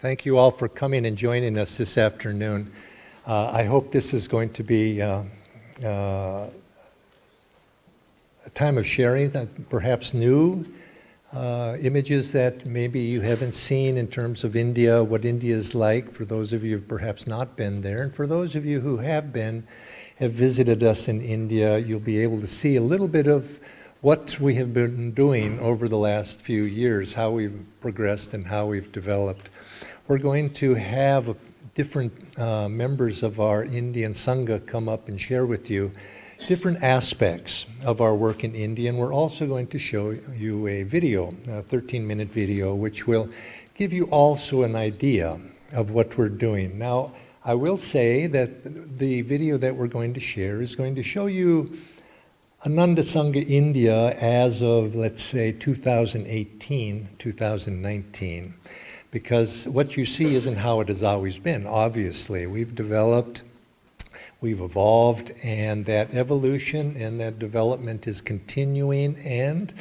Thank you all for coming and joining us this afternoon. I hope this is going to be a time of sharing, perhaps new images that maybe you haven't seen in terms of India, what India is like, for those of you who've perhaps not been there. And for those of you who have visited us in India, you'll be able to see a little bit of what we have been doing over the last few years, how we've progressed and how we've developed. We're going to have different members of our Indian Sangha come up and share with you different aspects of our work in India. And we're also going to show you a video, a 13-minute video, which will give you also an idea of what we're doing. Now, I will say that the video that we're going to share is going to show you Ananda Sangha India as of, let's say, 2018, 2019, because what you see isn't how it has always been. Obviously, we've developed, we've evolved, and that evolution and that development is continuing, and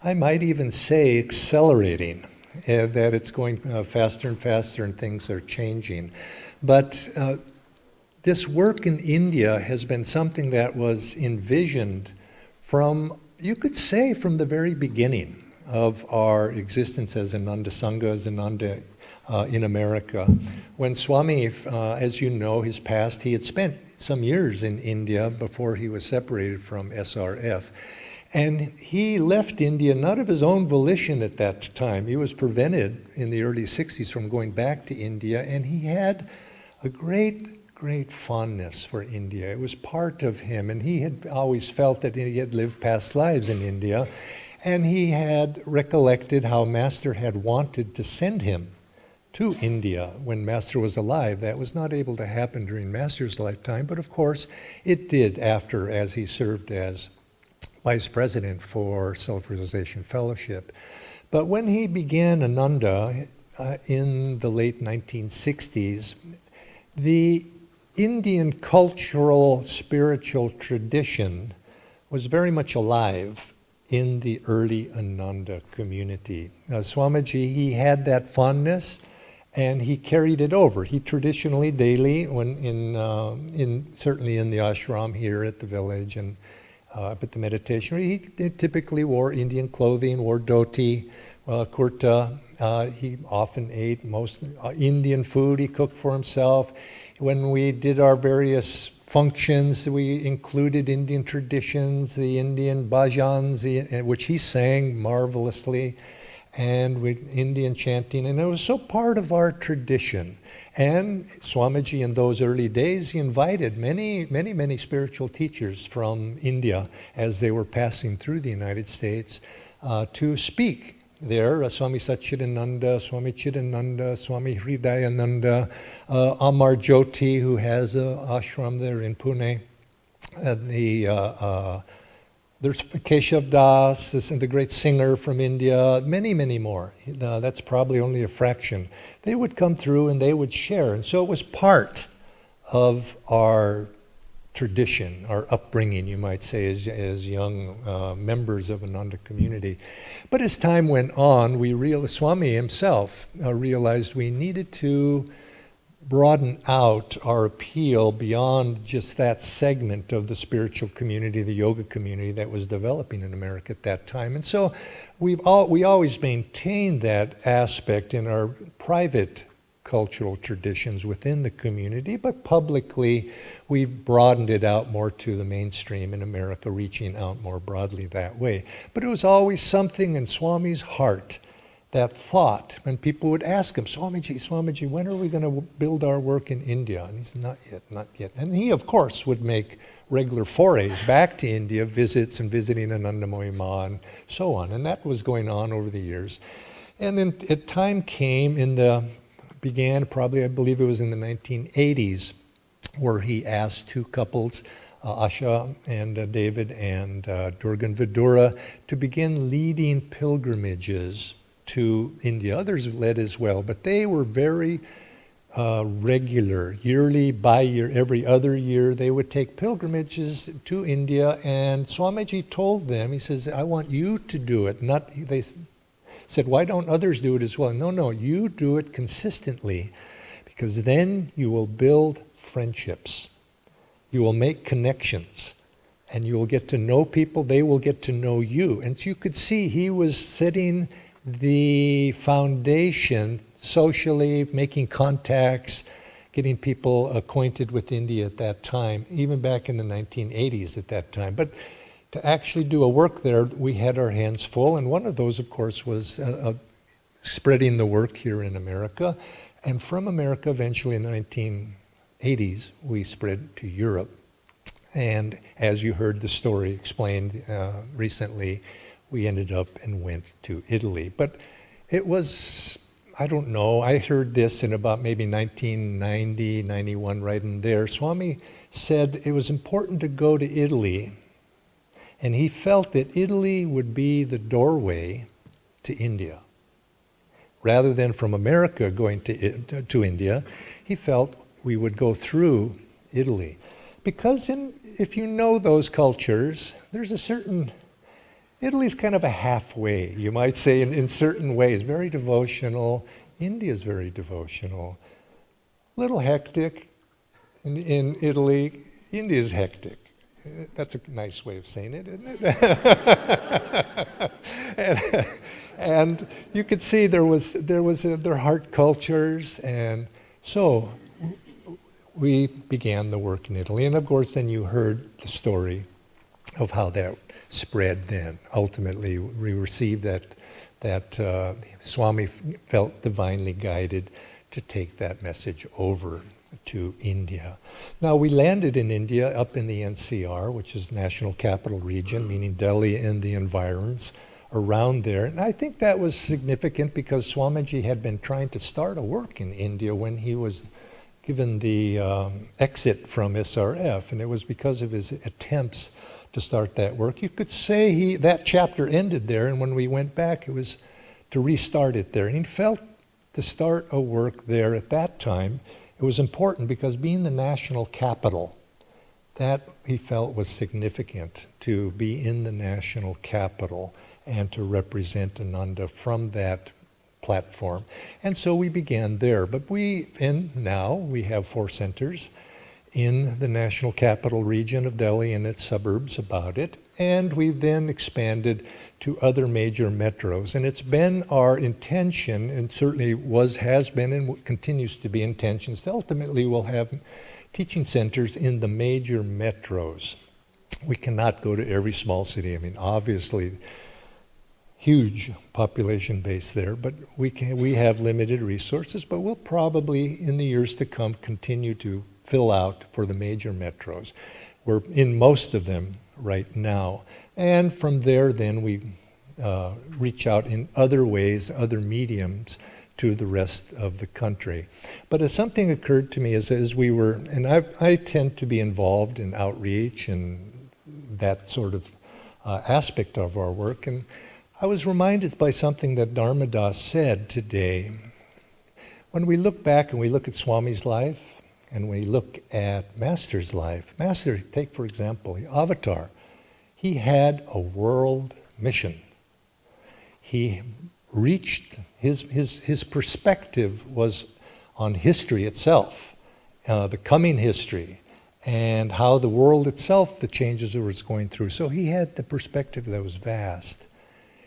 I might even say accelerating, that it's going faster and faster and things are changing. But this work in India has been something that was envisioned from, you could say, from the very beginning of our existence as Ananda Sangha, as Ananda in America. When Swami, as you know, his past, he had spent some years in India before he was separated from SRF. And he left India not of his own volition at that time. He was prevented in the early 60s from going back to India, and he had a great fondness for India. It was part of him, and he had always felt that he had lived past lives in India, and he had recollected how Master had wanted to send him to India when Master was alive. That was not able to happen during Master's lifetime, but of course it did after, as he served as Vice President for Self-Realization Fellowship. But when he began Ananda in the late 1960s, the Indian cultural, spiritual tradition was very much alive in the early Ananda community. Swamiji, he had that fondness, and he carried it over. He traditionally, daily, when certainly in the ashram here at the village and up at the meditation, he typically wore Indian clothing, wore dhoti, kurta. He often ate most Indian food he cooked for himself. When we did our various functions, we included Indian traditions, the Indian bhajans, which he sang marvelously, and with Indian chanting, and it was so part of our tradition. And Swamiji, in those early days, he invited many spiritual teachers from India as they were passing through the United States to speak there. Swami Satchidananda, Swami Chidananda, Swami Hridayananda, Amar Jyoti, who has an ashram there in Pune, there's Keshav Das, the great singer from India, many more. That's probably only a fraction. They would come through and they would share. And so it was part of our tradition, our upbringing, you might say, as young members of Ananda community. But as time went on, Swami himself realized we needed to broaden out our appeal beyond just that segment of the spiritual community, the yoga community that was developing in America at that time. And so we always maintained that aspect in our private cultural traditions within the community, but publicly we've broadened it out more to the mainstream in America, reaching out more broadly that way. But it was always something in Swami's heart, that thought, when people would ask him, Swamiji, when are we going to build our work in India? And he said, not yet. And he, of course, would make regular forays back to India, visits and visiting Anandamoyi Ma and so on. And that was going on over the years. And time came began probably, I believe it was in the 1980s, where he asked two couples, Asha and David and Durgan Vidura, to begin leading pilgrimages to India. Others led as well, but they were very regular, yearly, bi-year, every other year. They would take pilgrimages to India, and Swamiji told them, he says, I want you to do it. They said, why don't others do it as well? No, you do it consistently, because then you will build friendships. You will make connections, and you will get to know people. They will get to know you. And so you could see he was setting the foundation socially, making contacts, getting people acquainted with India at that time, even back in the 1980s at that time. But to actually do a work there, we had our hands full, and one of those, of course, was spreading the work here in America. And from America, eventually in the 1980s, we spread to Europe. And as you heard the story explained recently, we ended up and went to Italy. But it was, I don't know, I heard this in about maybe 1990, 91, right in there. Swami said it was important to go to Italy, and he felt that Italy would be the doorway to India. Rather than from America going to India, he felt we would go through Italy. Because if you know those cultures, there's a certain, Italy's kind of a halfway, you might say, in certain ways. Very devotional. India's very devotional. A little hectic in Italy. India's hectic. That's a nice way of saying it, isn't it? and you could see there was their heart cultures, and so we began the work in Italy. And of course, then you heard the story of how that spread. Then ultimately, we received that Swami felt divinely guided to take that message over to India. Now, we landed in India up in the NCR, which is National Capital Region, meaning Delhi and the environs around there. And I think that was significant because Swamiji had been trying to start a work in India when he was given the exit from SRF, and it was because of his attempts to start that work. You could say that chapter ended there, and when we went back, it was to restart it there. And he felt to start a work there at that time, it was important because being the national capital, that he felt was significant to be in the national capital and to represent Ananda from that platform. And so we began there. But now we have 4 centers in the national capital region of Delhi and its suburbs about it. And we've then expanded to other major metros. And it's been our intention, and certainly has been and continues to be intentions, that ultimately we'll have teaching centers in the major metros. We cannot go to every small city. I mean, obviously, huge population base there, but we have limited resources, but we'll probably, in the years to come, continue to fill out for the major metros. We're in most of them right now. And from there, then, we reach out in other ways, other mediums, to the rest of the country. But as something occurred to me as we were, and I tend to be involved in outreach and that sort of aspect of our work, and I was reminded by something that Dharmadas said today. When we look back and we look at Swami's life, and we look at Master's life, Master, take for example, the Avatar, he had a world mission. He reached, his perspective was on history itself, the coming history, and how the world itself, the changes it was going through. So he had the perspective that was vast.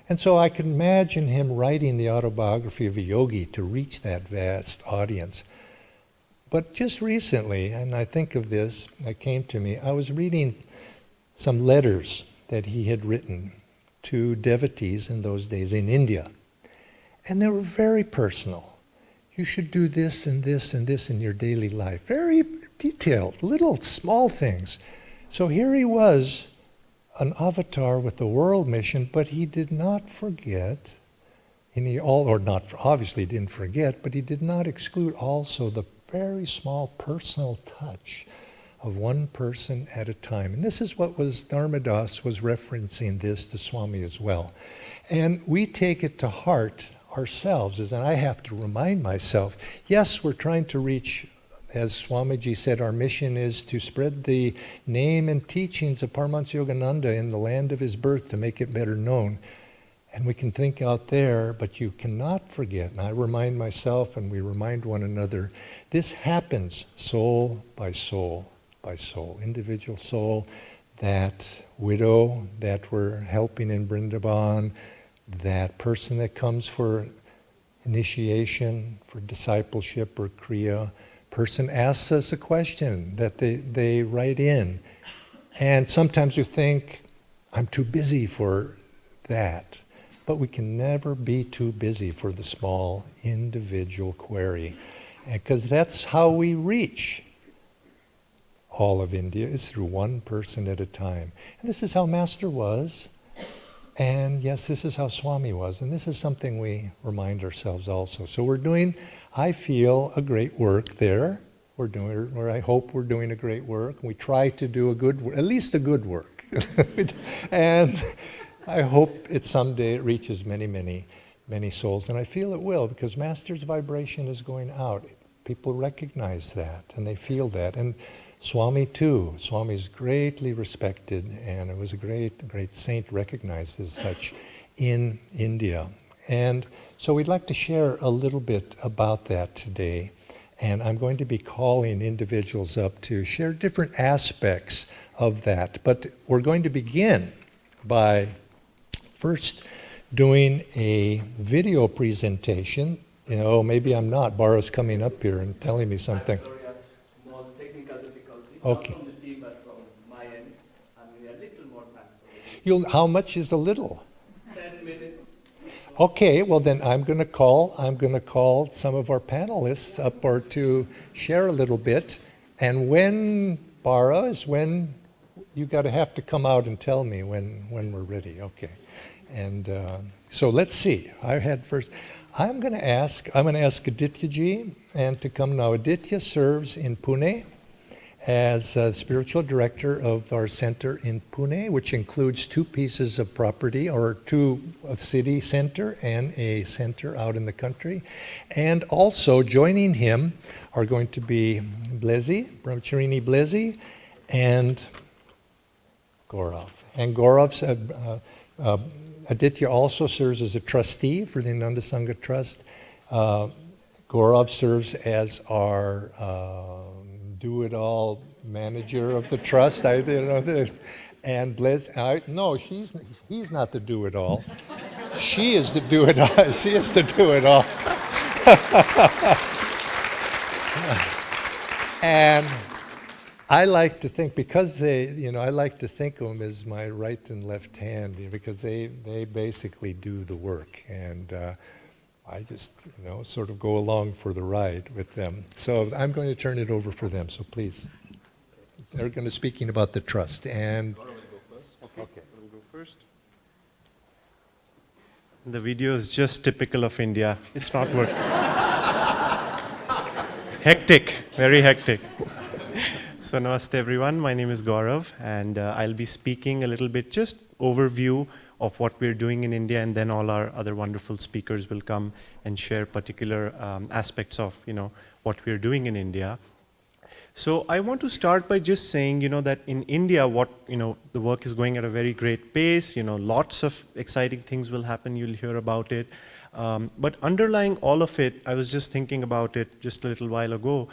And so I can imagine him writing the autobiography of a yogi to reach that vast audience. But just recently, and I think of this, that came to me, I was reading some letters that he had written to devotees in those days in India. And they were very personal. You should do this and this and this in your daily life. Very detailed, little small things. So here he was, an avatar with a world mission, but he did not forget, and obviously didn't forget, but he did not exclude also the very small personal touch of one person at a time. And this is what Dharmadas was referencing this to Swami as well. And we take it to heart ourselves, and I have to remind myself, yes, we're trying to reach, as Swamiji said, our mission is to spread the name and teachings of Paramahansa Yogananda in the land of his birth to make it better known. And we can think out there, but you cannot forget, and I remind myself and we remind one another, this happens soul by soul by soul, individual soul, that widow that we're helping in Vrindavan, that person that comes for initiation, for discipleship or kriya, person asks us a question that they write in. And sometimes you think, I'm too busy for that. But we can never be too busy for the small individual query. Because that's how we reach all of India, is through one person at a time. And this is how Master was. And yes, this is how Swami was. And this is something we remind ourselves also. So we're doing, I feel, a great work there. I hope we're doing a great work. We try to do a good work, at least a good work. And I hope someday it reaches many, many, many souls. And I feel it will, because Master's vibration is going out. People recognize that, and they feel that. And Swami too. Swami is greatly respected, and it was a great, great saint recognized as such in India. And so we'd like to share a little bit about that today. And I'm going to be calling individuals up to share different aspects of that. But we're going to begin by first doing a video presentation. You know, maybe I'm not. Bara's coming up here and telling me something. I'm sorry, I have small technical difficulty. Okay. Not from the team, but from my end. I need a little more time. How much is a little? 10 minutes. Okay, well then I'm going to call some of our panelists up or to share a little bit. And when, Bara, is when you have to come out and tell me when we're ready. Okay. And so let's see. I'm going to ask Aditya ji and to come now. Aditya serves in Pune as spiritual director of our center in Pune, which includes 2 pieces of property, or a city center and a center out in the country. And also joining him are going to be Blezi, Brahmacharini Blezi, and Gaurav. And Gaurav's Aditya also serves as a trustee for the Ananda Sangha Trust. Gaurav serves as our do-it-all manager of the trust. And no, he's not the do-it-all. She is the do-it-all. She is the do-it-all. And I like to think, because I like to think of them as my right and left hand, because they basically do the work, and I just, sort of go along for the ride with them. So I'm going to turn it over for them. So please, they're going to speaking about the trust. And Okay. We'll go first. The video is just typical of India. It's not working. Hectic, very hectic. So namaste everyone, my name is Gaurav, and I'll be speaking a little bit, just overview of what we're doing in India, and then all our other wonderful speakers will come and share particular aspects of what we're doing in India. So I want to start by just saying that in India, the work is going at a very great pace. Lots of exciting things will happen. You'll hear about it. But underlying all of it, I was just thinking about it just a little while ago.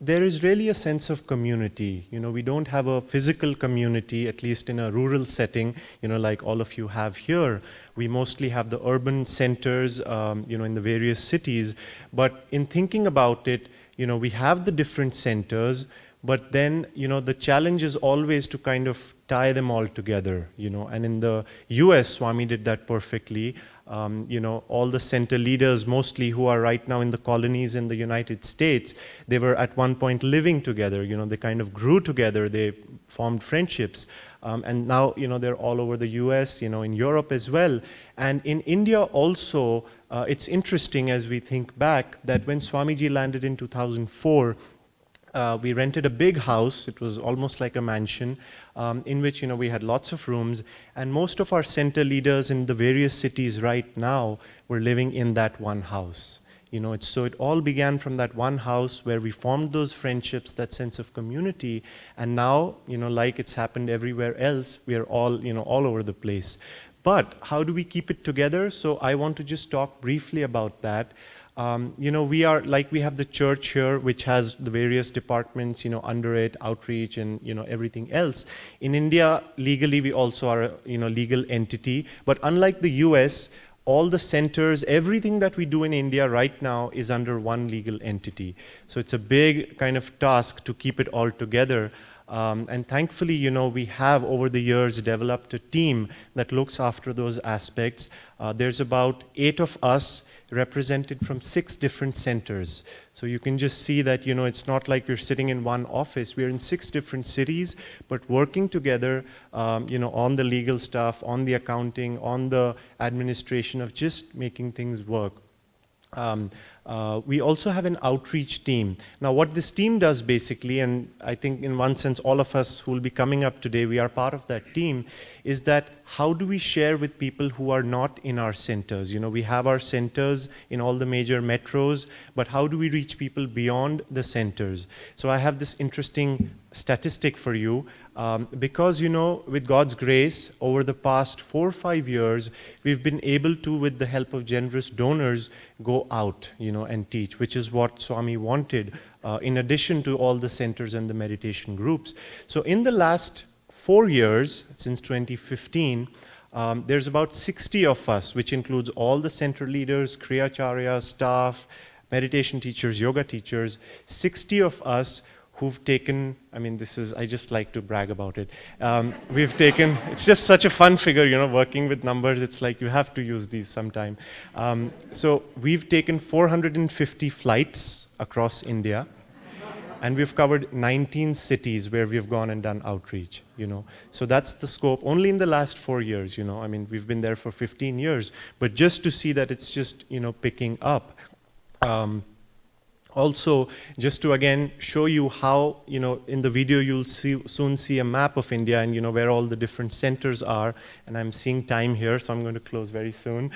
There is really a sense of community. We don't have a physical community, at least in a rural setting, like all of you have here. We mostly have the urban centers, in the various cities. But in thinking about it, we have the different centers, but then, the challenge is always to kind of tie them all together, And in the US, Swami did that perfectly. All the center leaders, mostly who are right now in the colonies in the United States, they were at one point living together. They kind of grew together. They formed friendships. And now, they're all over the US, in Europe as well. And in India also, it's interesting as we think back that when Swamiji landed in 2004, we rented a big house. It was almost like a mansion, in which we had lots of rooms, and most of our center leaders in the various cities right now were living in that one house. So it all began from that one house where we formed those friendships, that sense of community, and now like it's happened everywhere else, we are all all over the place. But how do we keep it together? So I want to just talk briefly about that. We are, like, we have the church here, which has the various departments, under it, outreach and, everything else. In India, legally, we also are a, legal entity. But unlike the US, all the centers, everything that we do in India right now is under one legal entity. So it's a big kind of task to keep it all together. And thankfully, we have over the years developed a team that looks after those aspects. There's about 8 of us represented from 6 different centers. So you can just see that, it's not like we're sitting in one office. We're in 6 different cities, but working together, on the legal stuff, on the accounting, on the administration of just making things work. We also have an outreach team. Now, what this team does basically, and I think in one sense all of us who will be coming up today, we are part of that team, is that how do we share with people who are not in our centers? We have our centers in all the major metros, but how do we reach people beyond the centers? So I have this interesting statistic for you. Because, with God's grace, over the past 4 or 5 years, we've been able to, with the help of generous donors, go out, and teach, which is what Swami wanted, in addition to all the centers and the meditation groups. So in the last 4 years, since 2015, there's about 60 of us, which includes all the center leaders, Kriyacharyas, staff, meditation teachers, yoga teachers, 60 of us who've taken, I just like to brag about it. We've taken, it's just such a fun figure, working with numbers. It's like you have to use these sometime. So we've taken 450 flights across India, and we've covered 19 cities where we've gone and done outreach, So that's the scope. Only in the last 4 years, we've been there for 15 years, but just to see that it's just, picking up. Also, just to again show you how, in the video you'll soon see a map of India and where all the different centers are. And I'm seeing time here, so I'm going to close very soon.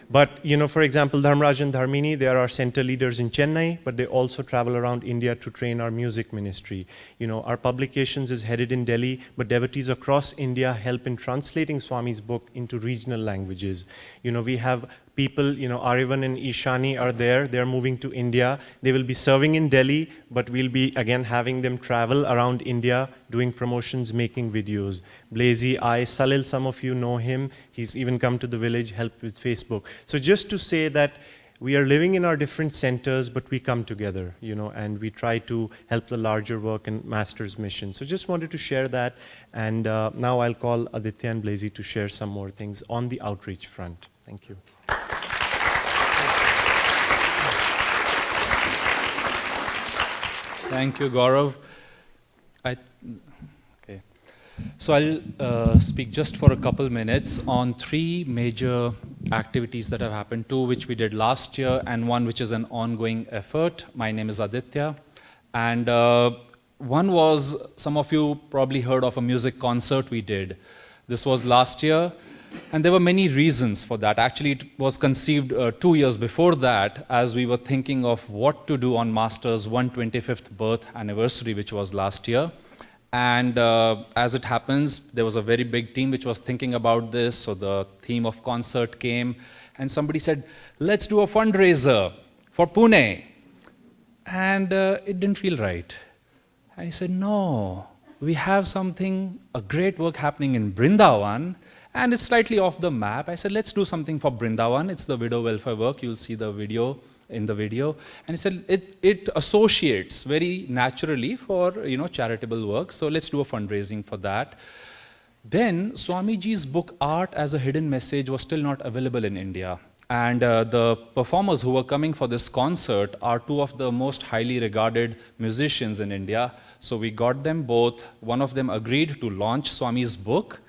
But, for example, Dharmaraj and Dharmini, they are our center leaders in Chennai, but they also travel around India to train our music ministry. Our publications is headed in Delhi, but devotees across India help in translating Swami's book into regional languages. We have people, Arivan and Ishani are there. They're moving to India. They will be serving in Delhi, but we'll be, again, having them travel around India, doing promotions, making videos. Blazy, Salil, some of you know him. He's even come to the village, helped with Facebook. So just to say that we are living in our different centers, but we come together, and we try to help the larger work and Master's mission. So just wanted to share that. And now I'll call Aditya and Blazy to share some more things on the outreach front. Thank you. Thank you, Gaurav. Okay. So I'll speak just for a couple minutes on 3 major activities that have happened, 2 which we did last year and 1 which is an ongoing effort. My name is Aditya. And one was, some of you probably heard of a music concert we did. This was last year. And there were many reasons for that. Actually, it was conceived 2 years before that, as we were thinking of what to do on Master's 125th birth anniversary, which was last year. And as it happens, there was a very big team which was thinking about this. So the theme of concert came, and somebody said, let's do a fundraiser for Pune. And it didn't feel right. And he said, no, we have something, a great work happening in Brindavan, and it's slightly off the map. I said, let's do something for Brindavan. It's the widow welfare work. You'll see the video in the video. And he said, it associates very naturally for charitable work. So let's do a fundraising for that. Then Swamiji's book, Art as a Hidden Message, was still not available in India. And the performers who were coming for this concert are 2 of the most highly regarded musicians in India. So we got them both. One of them agreed to launch Swami's book.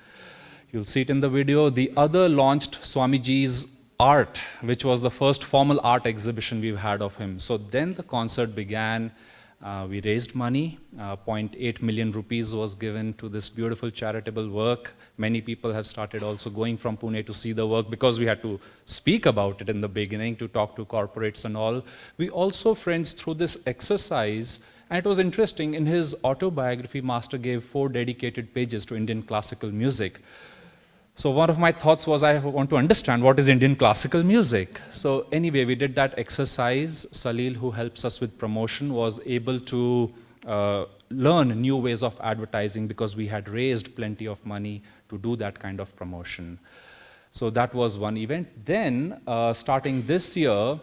You'll see it in the video. The other launched Swamiji's art, which was the first formal art exhibition we've had of him. So then the concert began. We raised money. 0.8 million rupees was given to this beautiful charitable work. Many people have started also going from Pune to see the work because we had to speak about it in the beginning, to talk to corporates and all. We also, friends, through this exercise, and it was interesting, in his autobiography, Master gave 4 dedicated pages to Indian classical music. So one of my thoughts was I want to understand what is Indian classical music. So anyway, we did that exercise. Salil, who helps us with promotion, was able to learn new ways of advertising because we had raised plenty of money to do that kind of promotion. So that was one event. Then, starting this year,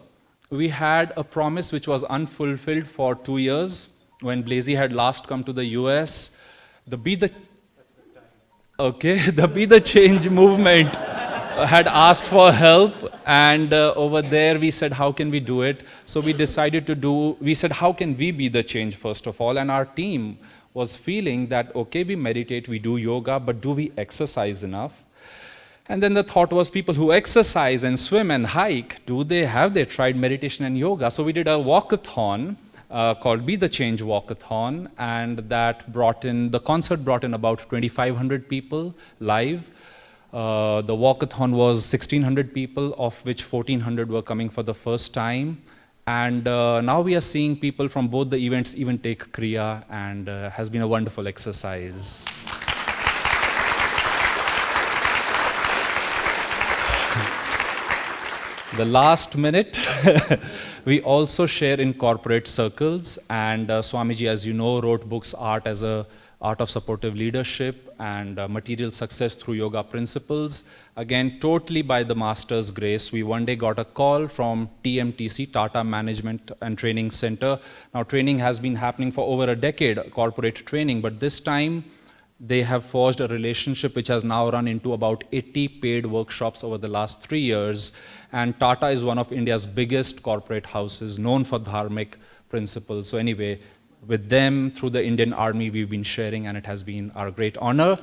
we had a promise which was unfulfilled for 2 years. When Blazy had last come to the US, the Be the Change movement had asked for help, and over there we said, how can we do it? So we decided we said, how can we be the change first of all? And our team was feeling that, okay, we meditate, we do yoga, but do we exercise enough? And then the thought was, people who exercise and swim and hike, have they tried meditation and yoga? So we did a walkathon called Be the Change Walkathon, and the concert brought in about 2,500 people live. The walkathon was 1,600 people, of which 1,400 were coming for the first time. And now we are seeing people from both the events even take Kriya, and has been a wonderful exercise. The last minute, we also share in corporate circles, and Swamiji, as you know, wrote books, Art of Supportive Leadership and Material Success Through Yoga Principles. Again, totally by the Master's grace. We one day got a call from TMTC, Tata Management and Training Center. Now, training has been happening for over a decade, corporate training, but this time, they have forged a relationship which has now run into about 80 paid workshops over the last 3 years. And Tata is one of India's biggest corporate houses, known for dharmic principles. So anyway, with them, through the Indian Army, we've been sharing, and it has been our great honor.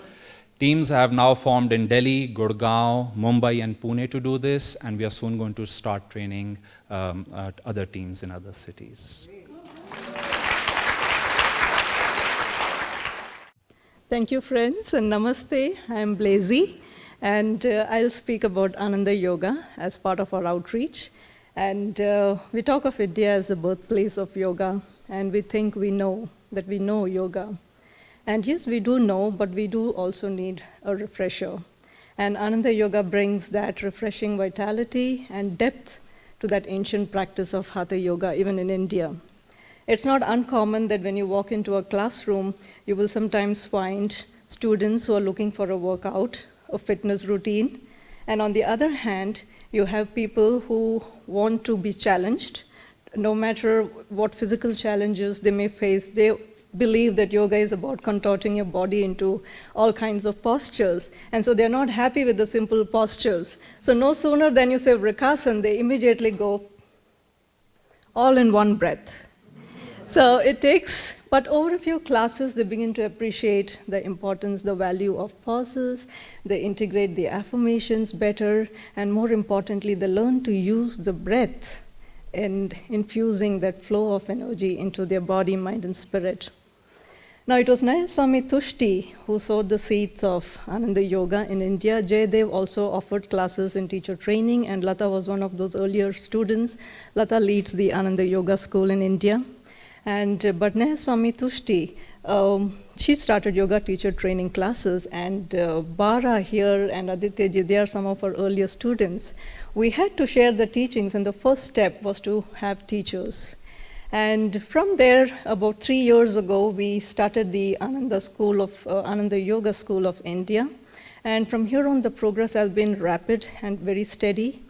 Teams have now formed in Delhi, Gurgaon, Mumbai, and Pune to do this, and we are soon going to start training other teams in other cities. Thank you, friends, and namaste. I'm Blazy, and I'll speak about Ananda Yoga as part of our outreach. And we talk of India as the birthplace of yoga, and we think we know yoga. And yes, we do know, but we do also need a refresher. And Ananda Yoga brings that refreshing vitality and depth to that ancient practice of Hatha Yoga, even in India. It's not uncommon that when you walk into a classroom, you will sometimes find students who are looking for a workout, a fitness routine. And on the other hand, you have people who want to be challenged. No matter what physical challenges they may face, they believe that yoga is about contorting your body into all kinds of postures. And so they're not happy with the simple postures. So no sooner than you say Vrikasan, they immediately go all in one breath. So it takes, but over a few classes, they begin to appreciate the importance, the value of pauses, they integrate the affirmations better, and more importantly, they learn to use the breath and infusing that flow of energy into their body, mind, and spirit. Now, it was Swami Tushti who sowed the seeds of Ananda Yoga in India. Jaydev also offered classes in teacher training, and Lata was one of those earlier students. Lata leads the Ananda Yoga School in India. But Swami Tushti, she started yoga teacher training classes, and Bara here and Aditya ji, they are some of our earlier students. We had to share the teachings, and the first step was to have teachers. And from there, about 3 years ago, we started the Ananda Yoga School of India. And from here on, the progress has been rapid and very steady.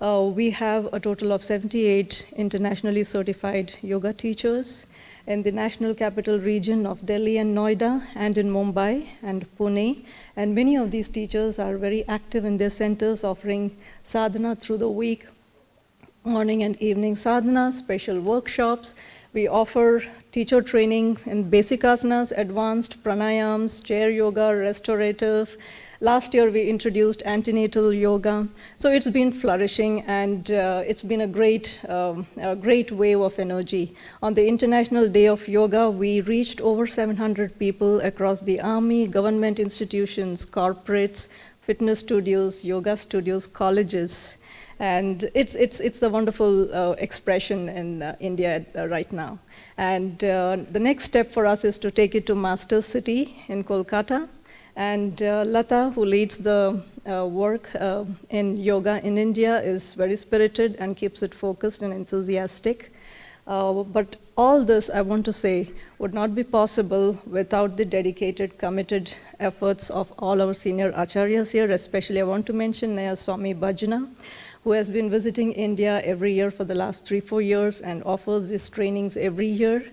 We have a total of 78 internationally certified yoga teachers in the national capital region of Delhi and Noida, and in Mumbai and Pune. And many of these teachers are very active in their centers, offering sadhana through the week, morning and evening sadhana, special workshops. We offer teacher training in basic asanas, advanced pranayams, chair yoga, restorative. Last year, we introduced antenatal yoga. So it's been flourishing, and it's been a great wave of energy. On the International Day of Yoga, we reached over 700 people across the army, government institutions, corporates, fitness studios, yoga studios, colleges. And it's a wonderful expression in India right now. And the next step for us is to take it to Master's City in Kolkata. And Lata, who leads the work in yoga in India, is very spirited and keeps it focused and enthusiastic. But all this, I want to say, would not be possible without the dedicated, committed efforts of all our senior acharyas here. Especially, I want to mention Naya Swami Bhajana, who has been visiting India every year for the last 3-4 years and offers these trainings every year.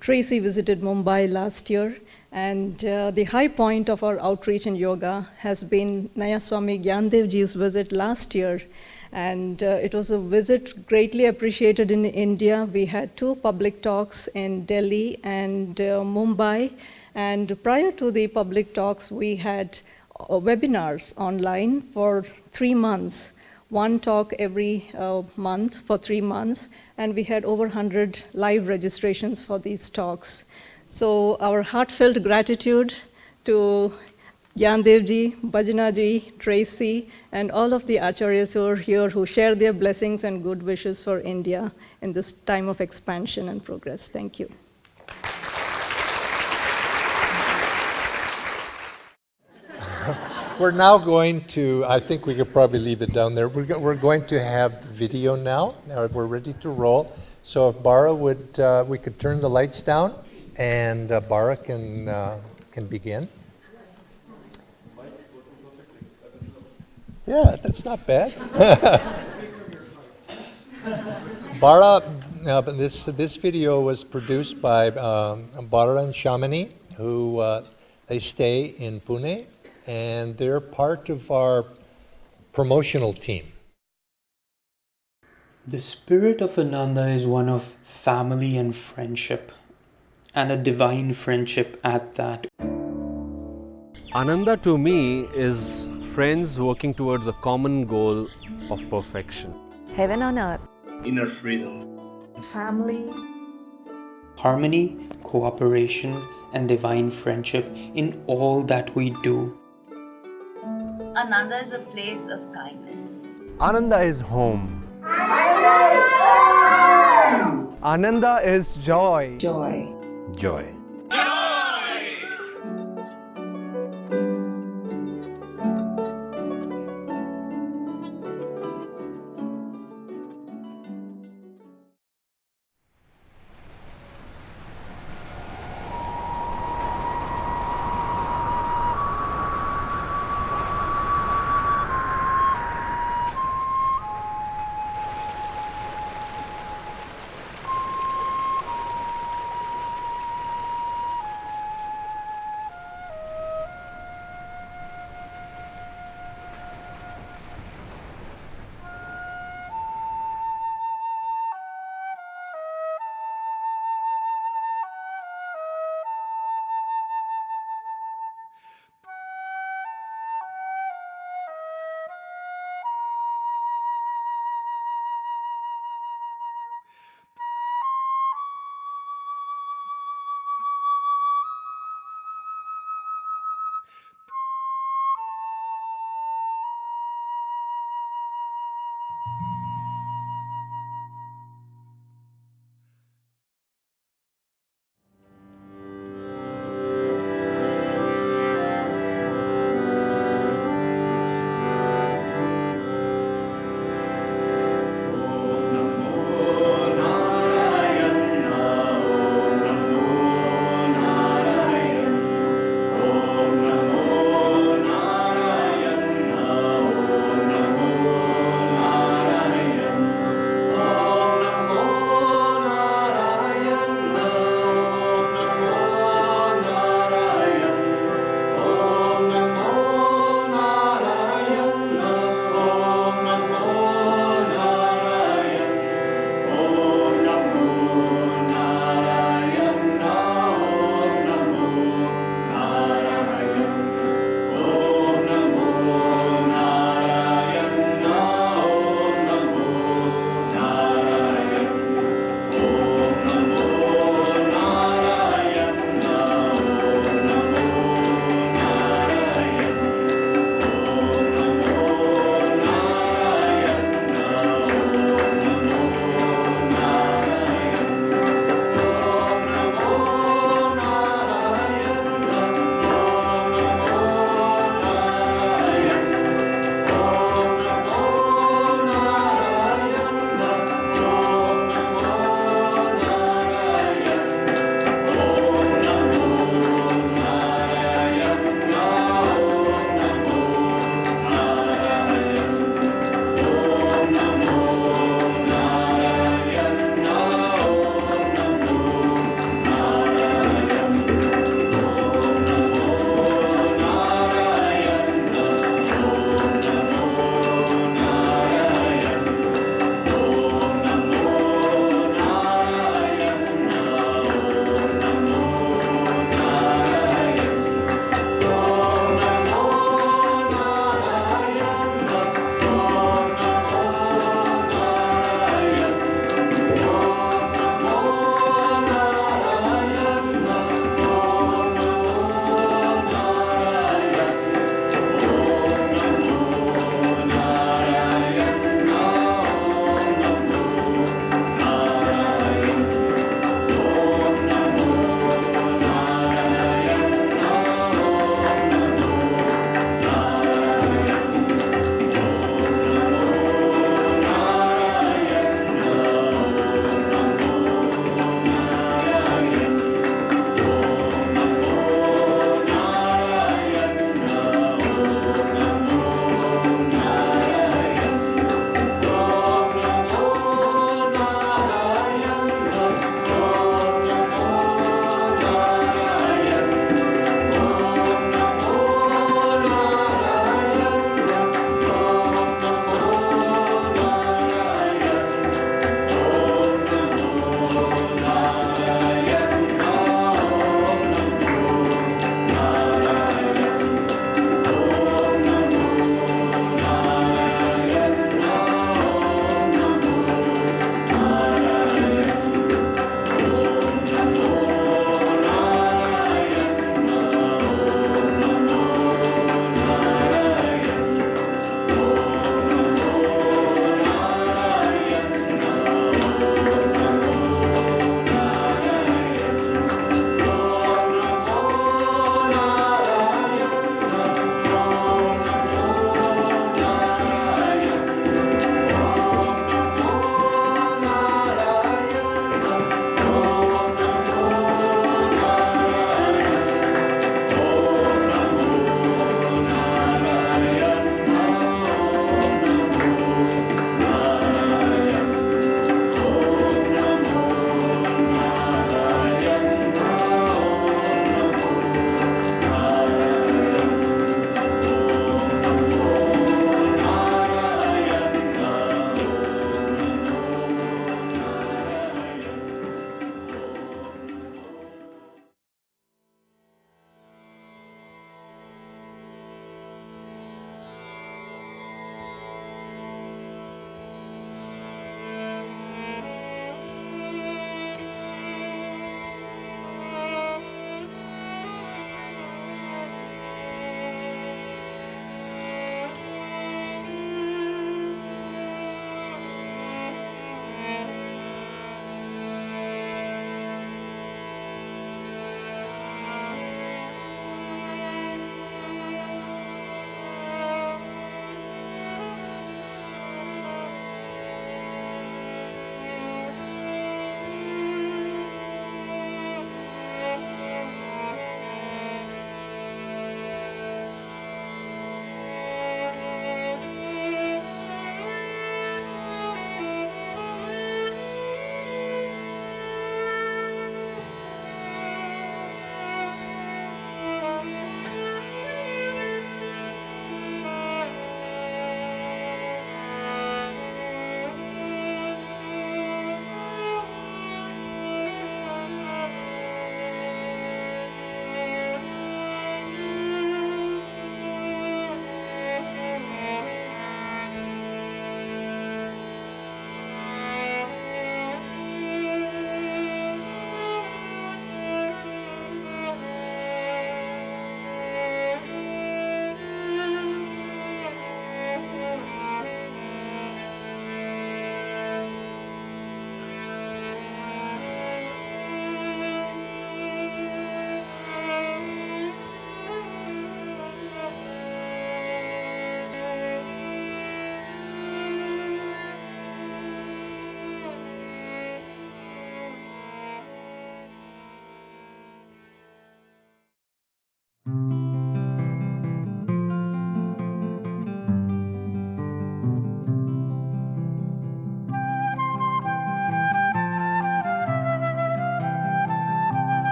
Tracy visited Mumbai last year, and the high point of our outreach in yoga has been Naya Swami Gyandevji's visit last year. And it was a visit greatly appreciated in India. We had 2 public talks in Delhi and Mumbai. And prior to the public talks, we had webinars online for 3 months. 1 talk every month for 3 months. And we had over 100 live registrations for these talks. So our heartfelt gratitude to Gyandevji, Bhajanaji, Tracy, and all of the acharyas who are here who share their blessings and good wishes for India in this time of expansion and progress. Thank you. We're now going to, I think we could probably leave it down there. We're going to have video now. We're ready to roll. So if Bara would, we could turn the lights down, and Bara can begin. Yeah, that's not bad. Bara, this video was produced by Bara and Shamini, who they stay in Pune, and they're part of our promotional team. The spirit of Ananda is one of family and friendship, and a divine friendship at that. Ananda to me is friends working towards a common goal of perfection. Heaven on earth. Inner freedom. Family. Harmony, cooperation, and divine friendship in all that we do. Ananda is a place of kindness. Ananda is home. Ananda is joy. Joy. Joy.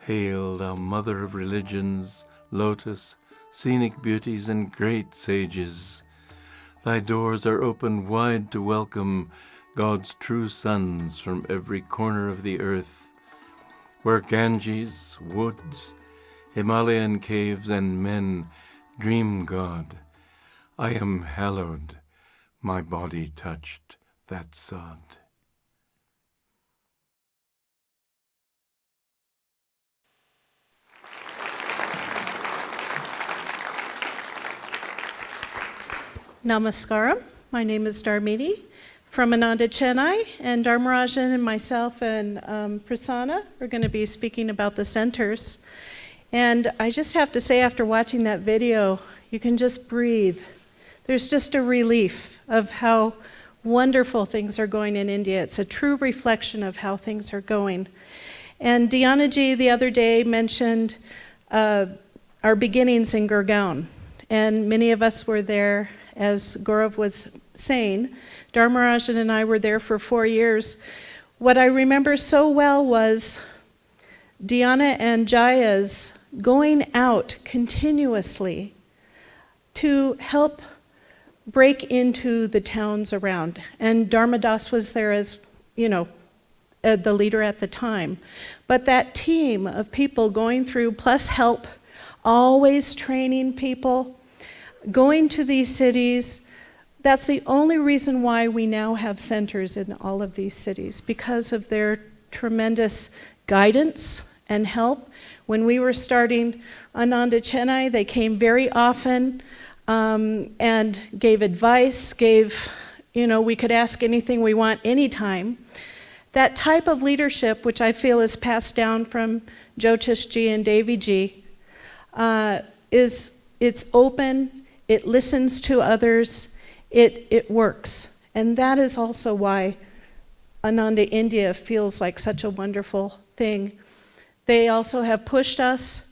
Hail, thou mother of religions, lotus, scenic beauties, and great sages. Thy doors are open wide to welcome God's true sons from every corner of the earth, where Ganges, woods, Himalayan caves, and men dream God. I am hallowed, my body touched that sod. Namaskaram. My name is Dharmini from Ananda, Chennai, and Dharmarajan and myself and Prasanna are going to be speaking about the centers. And I just have to say, after watching that video, you can just breathe. There's just a relief of how wonderful things are going in India. It's a true reflection of how things are going. And Dianaji the other day mentioned our beginnings in Gurgaon, and many of us were there. As Gaurav was saying, Dharmarajan and I were there for 4 years. What I remember so well was Diana and Jaya's going out continuously to help break into the towns around. And Dharmadas was there as, the leader at the time. But that team of people going through, plus help, always training people, going to these cities, that's the only reason why we now have centers in all of these cities, because of their tremendous guidance and help. When we were starting Ananda Chennai, they came very often and gave advice, we could ask anything we want anytime. That type of leadership, which I feel is passed down from Jyotishji and Deviji, it's open. It listens to others, it works. And that is also why Ananda India feels like such a wonderful thing. They also have pushed us.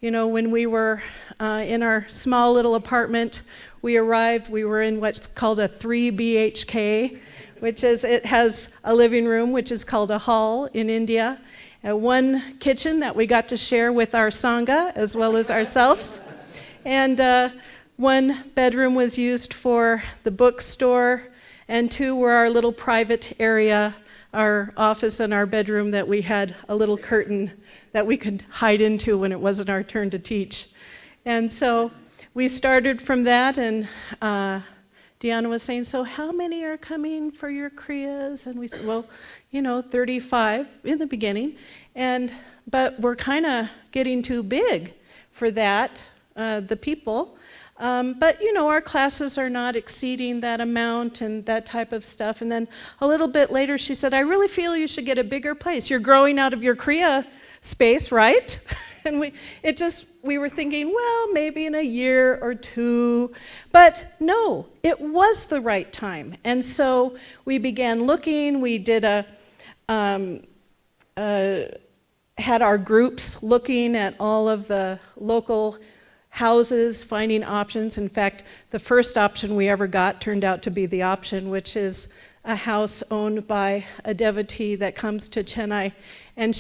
When we were in our small little apartment, we were in what's called a 3 BHK, it has a living room, which is called a hall in India, and one kitchen that we got to share with our Sangha as well as ourselves. And one bedroom was used for the bookstore, and 2 were our little private area, our office and our bedroom that we had a little curtain that we could hide into when it wasn't our turn to teach. And so we started from that, and Diana was saying, so how many are coming for your Kriyas? And we said, well, 35 in the beginning, but we're kind of getting too big for that, the people. But our classes are not exceeding that amount and that type of stuff. And then a little bit later, she said, I really feel you should get a bigger place. You're growing out of your Kriya space, right? And we were thinking, well, maybe in a year or 2. But no, it was the right time. And so we began looking. We did had our groups looking at all of the local houses, finding options. In fact, the first option we ever got turned out to be the option, which is a house owned by a devotee that comes to Chennai, and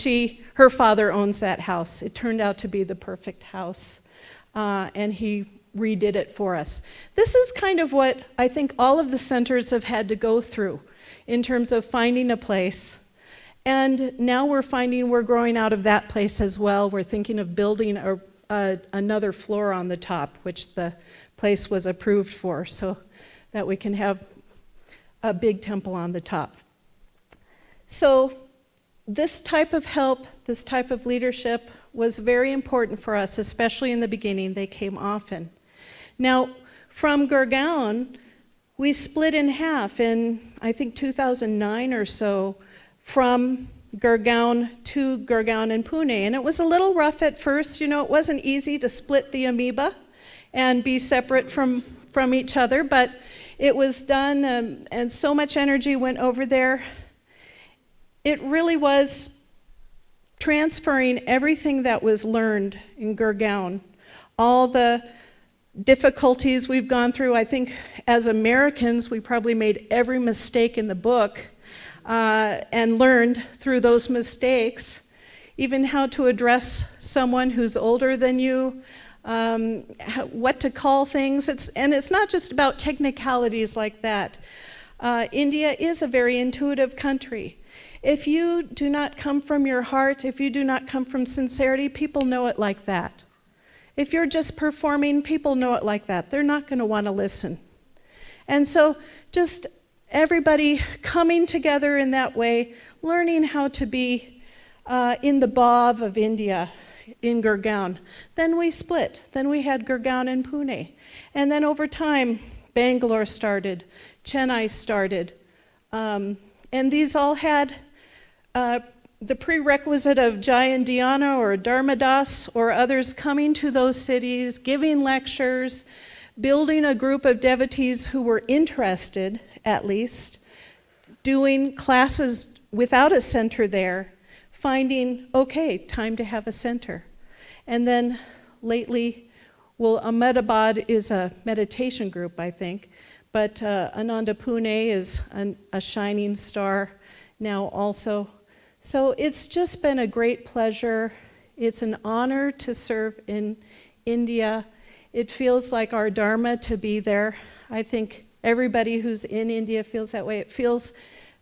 her father owns that house. It turned out to be the perfect house, and he redid it for us. This is kind of what I think all of the centers have had to go through in terms of finding a place. And now we're finding we're growing out of that place as well. We're thinking of building another floor on the top, which the place was approved for, so that we can have a big temple on the top. So this type of help, this type of leadership was very important for us, especially in the beginning. They came often. Now, from Gurgaon, we split in half in, I think, 2009 or so, from Gurgaon to Gurgaon and Pune. And it was a little rough at first. It wasn't easy to split the amoeba and be separate from each other, but it was done, and so much energy went over there. It really was transferring everything that was learned in Gurgaon, all the difficulties we've gone through. I think as Americans, we probably made every mistake in the book and learned through those mistakes even how to address someone who's older than you, what to call things. And it's not just about technicalities like that. India is a very intuitive country. If you do not come from your heart, if you do not come from sincerity, people know it like that. If you're just performing, people know it like that. They're not going to want to listen. And so just everybody coming together in that way, learning how to be in the Bhav of India, in Gurgaon. Then we split. Then we had Gurgaon and Pune. And then over time, Bangalore started, Chennai started. And these all had the prerequisite of Jai and Dhyana or Dharmadas or others coming to those cities, giving lectures, building a group of devotees who were interested, at least, doing classes without a center there, finding, okay, time to have a center. And then lately, well, Ahmedabad is a meditation group, I think, but Ananda Pune is a shining star now also. So it's just been a great pleasure. It's an honor to serve in India. It feels like our dharma to be there. I think everybody who's in India feels that way. It feels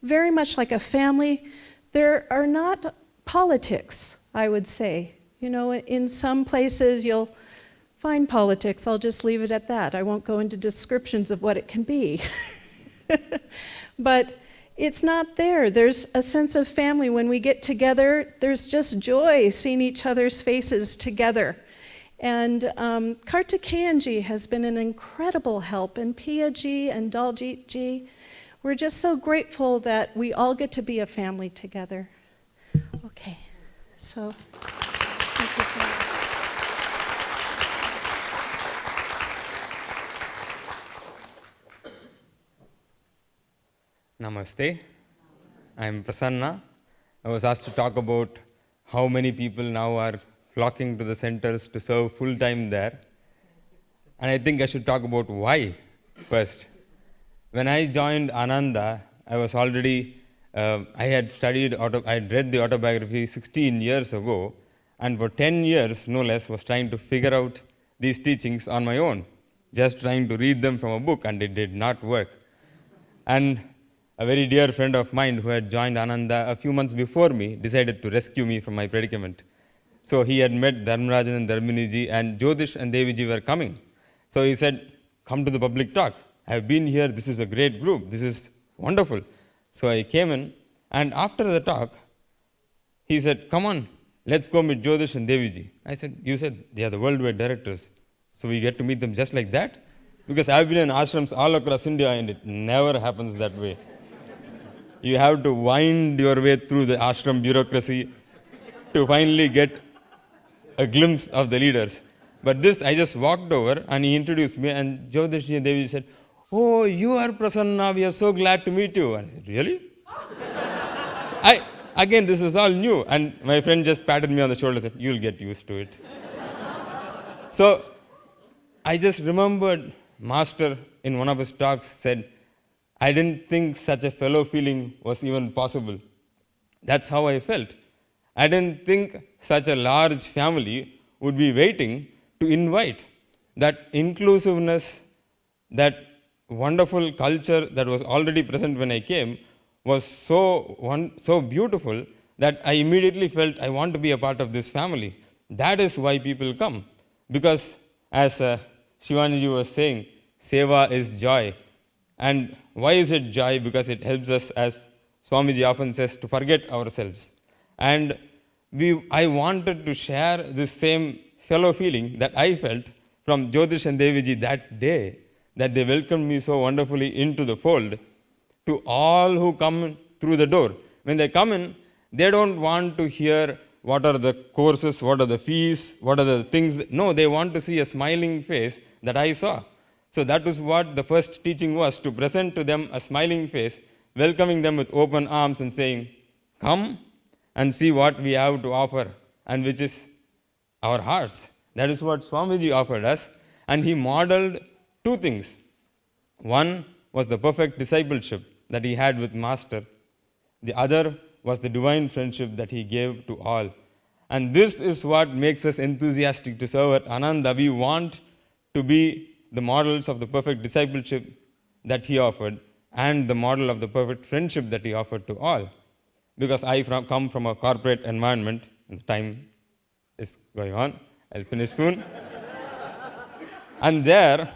very much like a family. There are not politics, I would say. You know, in some places you'll find politics. I'll just leave it at that. I won't go into descriptions of what it can be. But it's not there. There's a sense of family. When we get together, there's just joy seeing each other's faces together. And Kartikeyanji has been an incredible help, and Piyaji and Daljitji. We're just so grateful that we all get to be a family together. Okay, so thank you so much. Namaste. I'm Prasanna. I was asked to talk about how many people now are flocking to the centers to serve full time there. And I think I should talk about why first. When I joined Ananda, I was already, I had read the autobiography 16 years ago, and for 10 years, no less, was trying to figure out these teachings on my own, just trying to read them from a book, and it did not work. And a very dear friend of mine who had joined Ananda a few months before me decided to rescue me from my predicament. So he had met Dharmarajan and Dharminiji, and Jyotish and Deviji were coming. So he said, come to the public talk. I have been here, this is a great group, this is wonderful. So I came in, and after the talk, he said, come on, let's go meet Jyotish and Deviji. I said, you said they are the worldwide directors, so we get to meet them just like that? Because I've been in ashrams all across India, and it never happens that way. You have to wind your way through the ashram bureaucracy to finally get a glimpse of the leaders. But this, I just walked over and he introduced me, and Jyotish and Devi said, oh, you are Prasanna, we are so glad to meet you. And I said, really? Again, this is all new. And my friend just patted me on the shoulder and said, you'll get used to it. So I just remembered Master in one of his talks said, I didn't think such a fellow feeling was even possible. That's how I felt. I didn't think such a large family would be waiting to invite. That inclusiveness, that wonderful culture that was already present when I came was so beautiful that I immediately felt I want to be a part of this family. That is why people come. Because as Shivanji was saying, Seva is joy. And why is it joy? Because it helps us, as Swamiji often says, to forget ourselves. And I wanted to share this same fellow feeling that I felt from Jyotish and Deviji that day, that they welcomed me so wonderfully into the fold, to all who come through the door. When they come in, they don't want to hear what are the courses, what are the fees, what are the things. No, they want to see a smiling face that I saw. So that was what the first teaching was, to present to them a smiling face, welcoming them with open arms and saying, come and see what we have to offer, and which is our hearts. That is what Swamiji offered us. And he modeled two things. One was the perfect discipleship that he had with Master. The other was the divine friendship that he gave to all. And this is what makes us enthusiastic to serve at Ananda. We want to be the models of the perfect discipleship that he offered and the model of the perfect friendship that he offered to all. Because I come from a corporate environment, and the time is going on, I'll finish soon. And there,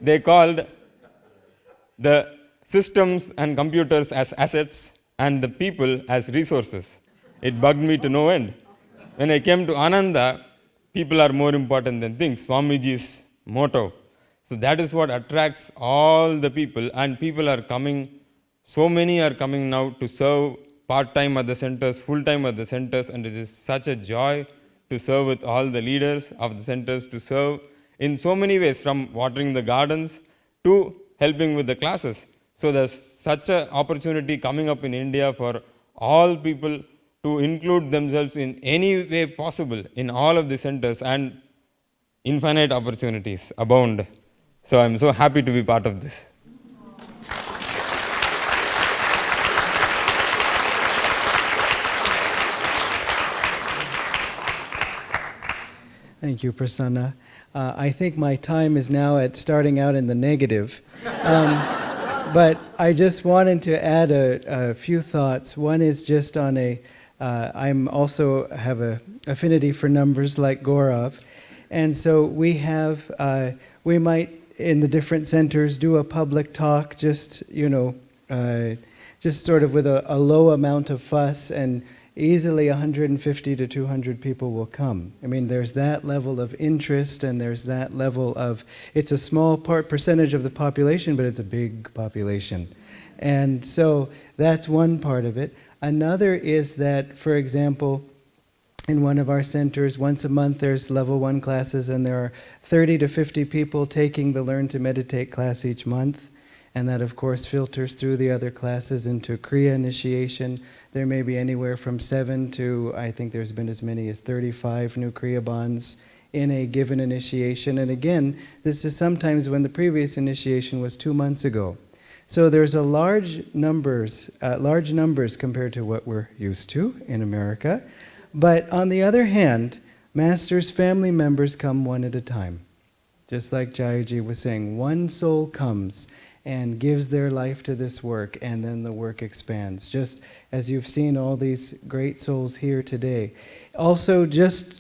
they called the systems and computers as assets and the people as resources. It bugged me to no end. When I came to Ananda, people are more important than things, Swamiji's motto. So that is what attracts all the people, and people are coming, so many are coming now to serve part-time at the centers, full-time at the centers, and it is such a joy to serve with all the leaders of the centers, to serve in so many ways, from watering the gardens to helping with the classes. So there's such an opportunity coming up in India for all people to include themselves in any way possible in all of the centers, and infinite opportunities abound. So I'm so happy to be part of this. Thank you, Prasanna. I think my time is now at starting out in the negative. But I just wanted to add a few thoughts. One is just on I'm also have a affinity for numbers like Gaurav. And so we might in the different centers do a public talk, just sort of with a low amount of fuss, and easily 150 to 200 people will come. I mean, there's that level of interest, and there's that level of, it's a small percentage of the population, but it's a big population. And so that's one part of it. Another is that, for example, in one of our centers, once a month there's level 1 classes, and there are 30 to 50 people taking the Learn to Meditate class each month. And that, of course, filters through the other classes into Kriya initiation. There may be anywhere from 7 to, I think there's been as many as 35 new Kriya bonds in a given initiation. And again, this is sometimes when the previous initiation was 2 months ago. So there's a large numbers compared to what we're used to in America. But on the other hand, Master's family members come one at a time. Just like Jayaji was saying, one soul comes and gives their life to this work, and then the work expands, just as you've seen all these great souls here today. Also,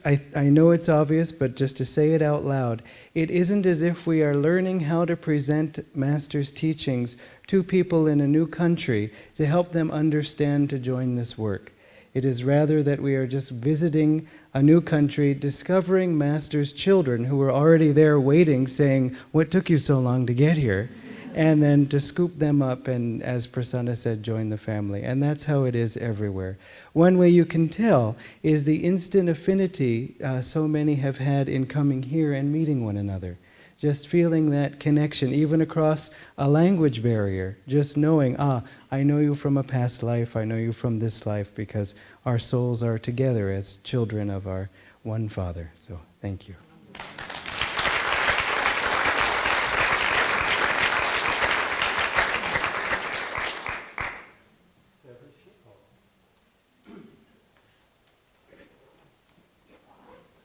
I know it's obvious, but just to say it out loud, it isn't as if we are learning how to present Master's teachings to people in a new country to help them understand to join this work. It is rather that we are just visiting a new country, discovering Master's children who were already there waiting, saying, "What took you so long to get here?" And then to scoop them up and, as Prasanna said, join the family. And that's how it is everywhere. One way you can tell is the instant affinity so many have had in coming here and meeting one another. Just feeling that connection, even across a language barrier. Just knowing, I know you from a past life, I know you from this life, because our souls are together as children of our one Father. So, thank you.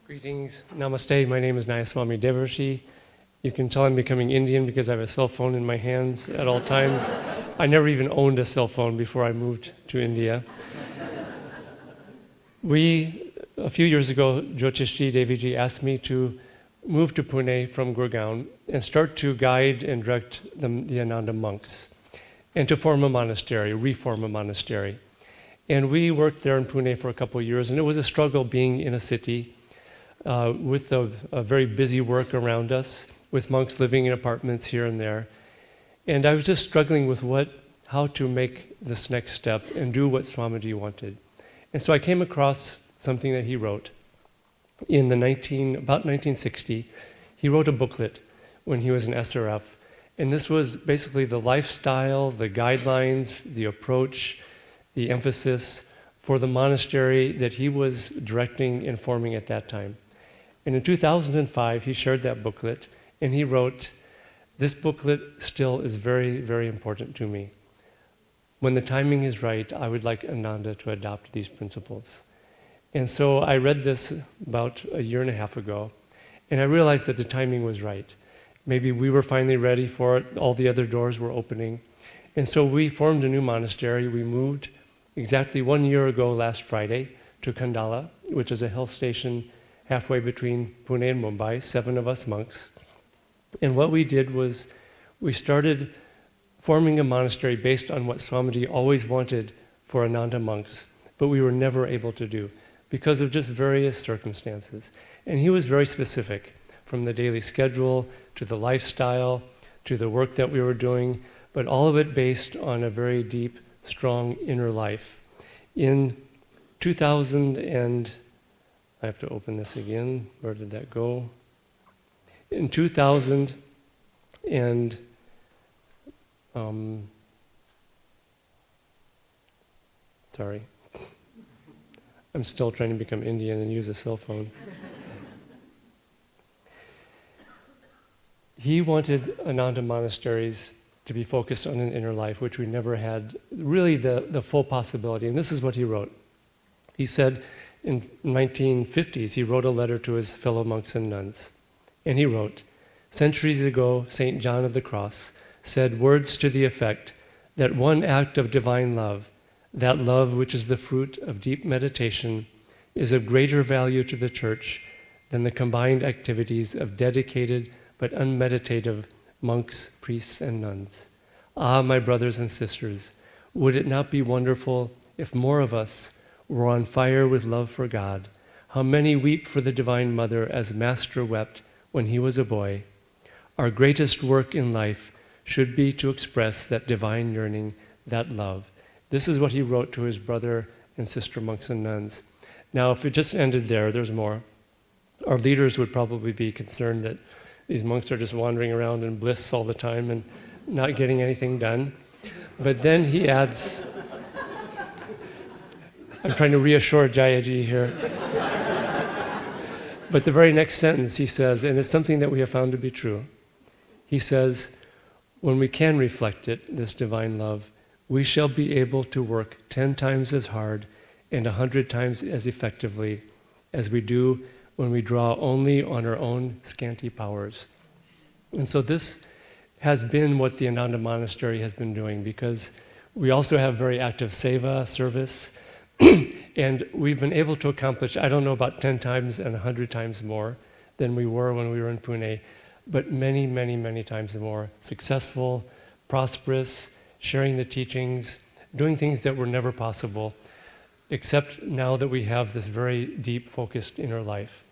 Greetings, namaste. My name is Nayaswami Devarshi. You can tell I'm becoming Indian because I have a cell phone in my hands at all times. I never even owned a cell phone before I moved to India. A few years ago, Jyotishji Deviji asked me to move to Pune from Gurgaon and start to guide and direct the Ananda monks and to form a monastery, reform a monastery. And we worked there in Pune for a couple of years, and it was a struggle being in a city with a very busy work around us, with monks living in apartments here and there. And I was just struggling with how to make this next step and do what Swamiji wanted. And so I came across something that he wrote in about 1960. He wrote a booklet when he was in SRF. And this was basically the lifestyle, the guidelines, the approach, the emphasis for the monastery that he was directing and forming at that time. And in 2005, he shared that booklet, and he wrote, "This booklet still is very, very important to me. When the timing is right, I would like Ananda to adopt these principles." And so I read this about a year and a half ago, and I realized that the timing was right. Maybe we were finally ready for it, all the other doors were opening. And so we formed a new monastery. We moved exactly 1 year ago last Friday to Khandala, which is a hill station halfway between Pune and Mumbai, 7 of us monks. And what we did was we started forming a monastery based on what Swamiji always wanted for Ananda monks, but we were never able to do because of just various circumstances. And he was very specific, from the daily schedule to the lifestyle to the work that we were doing, but all of it based on a very deep, strong inner life. In 2000 and, I have to open this again, where did that go? In 2000 and, sorry, I'm still trying to become Indian and use a cell phone. He wanted Ananda monasteries to be focused on an inner life, which we never had really the full possibility. And this is what he wrote. He said in 1950s, he wrote a letter to his fellow monks and nuns. And he wrote, "Centuries ago, St. John of the Cross said words to the effect that one act of divine love, that love which is the fruit of deep meditation, is of greater value to the Church than the combined activities of dedicated but unmeditative monks, priests, and nuns. Ah, my brothers and sisters, would it not be wonderful if more of us were on fire with love for God? How many weep for the Divine Mother as Master wept when he was a boy? Our greatest work in life should be to express that divine yearning, that love." This is what he wrote to his brother and sister monks and nuns. Now, if it just ended there, there's more. Our leaders would probably be concerned that these monks are just wandering around in bliss all the time and not getting anything done. But then he adds, I'm trying to reassure Jayaji here. But the very next sentence he says, and it's something that we have found to be true, he says, "When we can reflect it, this divine love, we shall be able to work 10 times as hard and 100 times as effectively as we do when we draw only on our own scanty powers." And so this has been what the Ananda Monastery has been doing, because we also have very active seva, service, and we've been able to accomplish, I don't know about 10 times and 100 times more than we were when we were in Pune, but many, many, many times more successful, prosperous, sharing the teachings, doing things that were never possible, except now that we have this very deep, focused inner life.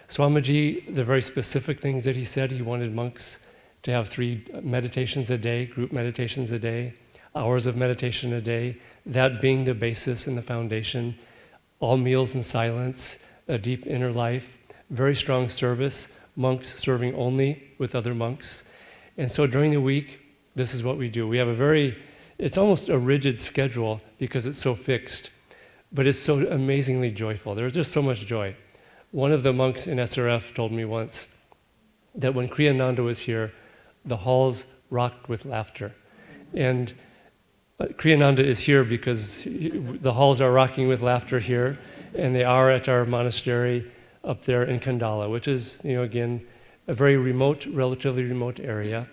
Swamiji, the very specific things that he said, he wanted monks to have 3 meditations a day, group meditations a day, hours of meditation a day, that being the basis and the foundation, all meals in silence, a deep inner life, very strong service, monks serving only with other monks. And so during the week, this is what we do. We have it's almost a rigid schedule because it's so fixed, but it's so amazingly joyful. There's just so much joy. One of the monks in SRF told me once that when Kriyananda was here, the halls rocked with laughter. And Kriyananda is here because the halls are rocking with laughter here, and they are at our monastery up there in Khandala, which is, again, a very remote, relatively remote area.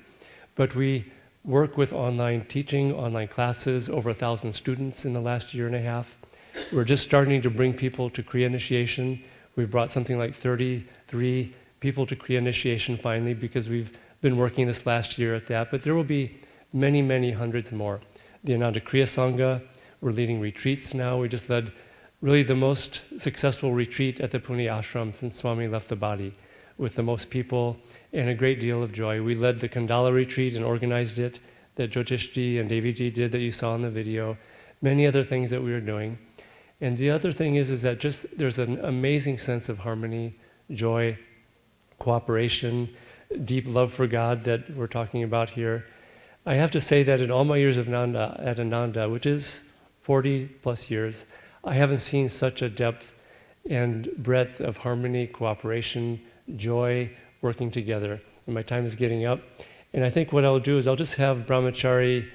But we work with online teaching, online classes, over 1,000 students in the last year and a half. We're just starting to bring people to Kriya initiation. We've brought something like 33 people to Kriya initiation finally, because we've been working this last year at that. But there will be many, many hundreds more. The Ananda Kriya Sangha, we're leading retreats now. We just led really the most successful retreat at the Pune ashram since Swami left the body, with the most people and a great deal of joy. We led the Khandala retreat and organized it, that Jyotishji and Deviji did that you saw in the video, many other things that we were doing. And the other thing is that just there's an amazing sense of harmony, joy, cooperation, deep love for God that we're talking about here. I have to say that in all my years of at Ananda, which is 40 plus years, I haven't seen such a depth and breadth of harmony, cooperation, joy, working together. And my time is getting up. And I think what I'll do is I'll just have Brahmachari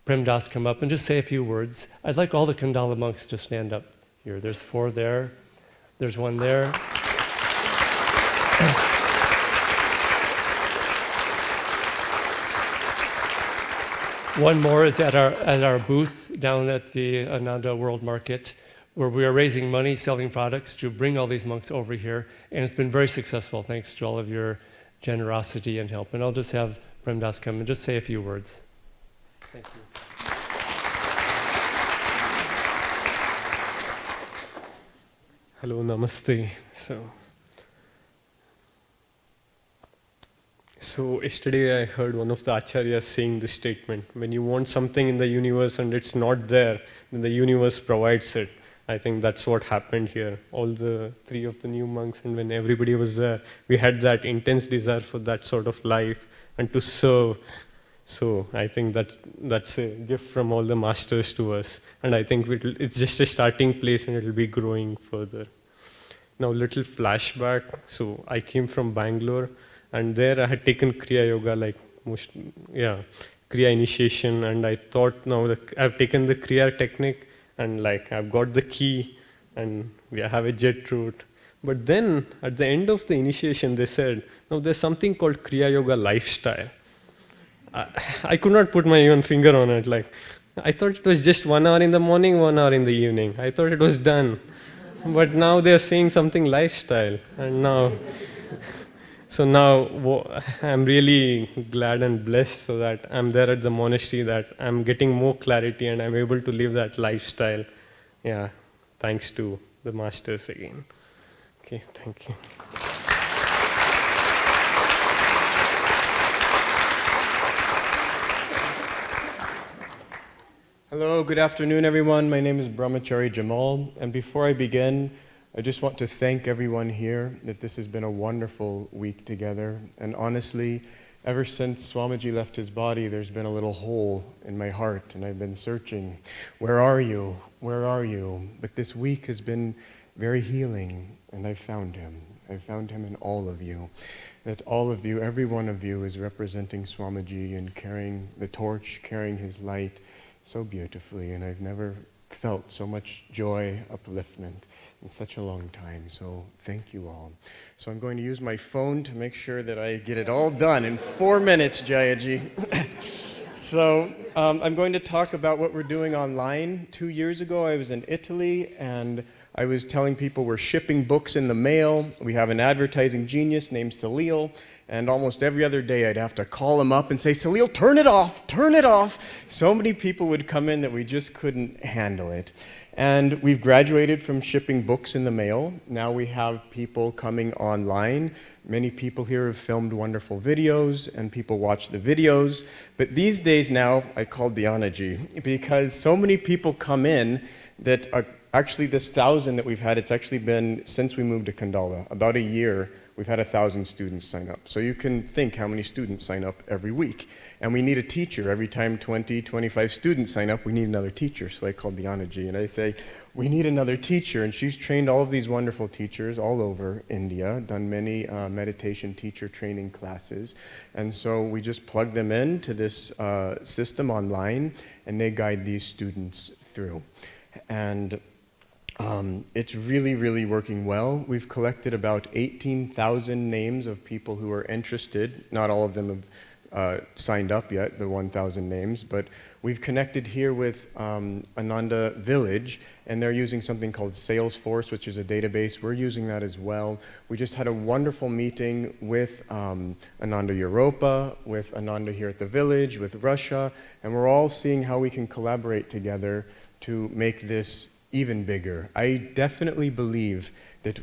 Prem Das come up and just say a few words. I'd like all the Khandala monks to stand up here. There's 4 there. There's one there. One more is at our booth down at the Ananda World Market, where we are raising money, selling products to bring all these monks over here. And it's been very successful, thanks to all of your generosity and help. And I'll just have Premdas come and just say a few words. Thank you. Hello, namaste. So yesterday I heard one of the acharyas saying this statement: when you want something in the universe and it's not there, then the universe provides it. I think that's what happened here. All the three of the new monks, and when everybody was there, we had that intense desire for that sort of life and to serve. So I think that's a gift from all the masters to us. And I think it's just a starting place and it'll be growing further. Now, little flashback. So I came from Bangalore, and there I had taken Kriya Yoga, Kriya initiation, and I thought now that I've taken the Kriya technique and I've got the key and we have a jet route. But then at the end of the initiation, they said, now there's something called Kriya Yoga lifestyle. I could not put my own finger on it. I thought it was just 1 hour in the morning, 1 hour in the evening. I thought it was done. But now they're saying something lifestyle. And now I'm really glad and blessed so that I'm there at the monastery, that I'm getting more clarity and I'm able to live that lifestyle. Yeah, thanks to the masters again. Okay, thank you. Hello, good afternoon everyone. My name is Brahmachari Jamal, and before I begin, I just want to thank everyone here that this has been a wonderful week together. And honestly, ever since Swamiji left his body, there's been a little hole in my heart, and I've been searching. Where are you? Where are you? But this week has been very healing, and I found him. I found him in all of you. That all of you, every one of you, is representing Swamiji and carrying the torch, carrying his light so beautifully, and I've never felt so much joy, upliftment in such a long time. So thank you all. So I'm going to use my phone to make sure that I get it all done in 4 minutes, Jayaji. So I'm going to talk about what we're doing online. 2 years ago, I was in Italy, and I was telling people we're shipping books in the mail. We have an advertising genius named Salil, and almost every other day I'd have to call him up and say, Salil, turn it off, turn it off. So many people would come in that we just couldn't handle it. And we've graduated from shipping books in the mail. Now we have people coming online. Many people here have filmed wonderful videos, and people watch the videos. But these days now, I call Dhyanaji, because so many people come in that actually this 1,000 that we've had, it's actually been since we moved to Khandala, about a year. We've had 1,000 students sign up. So you can think how many students sign up every week. And we need a teacher. Every time 20, 25 students sign up, we need another teacher. So I called Dhyanaji and I say, we need another teacher. And she's trained all of these wonderful teachers all over India, done many meditation teacher training classes. And so we just plug them into this system online, and they guide these students through. And it's really, really working well. We've collected about 18,000 names of people who are interested. Not all of them have signed up yet, the 1,000 names, but we've connected here with Ananda Village, and they're using something called Salesforce, which is a database. We're using that as well. We just had a wonderful meeting with Ananda Europa, with Ananda here at the village, with Russia, and we're all seeing how we can collaborate together to make this even bigger. I definitely believe that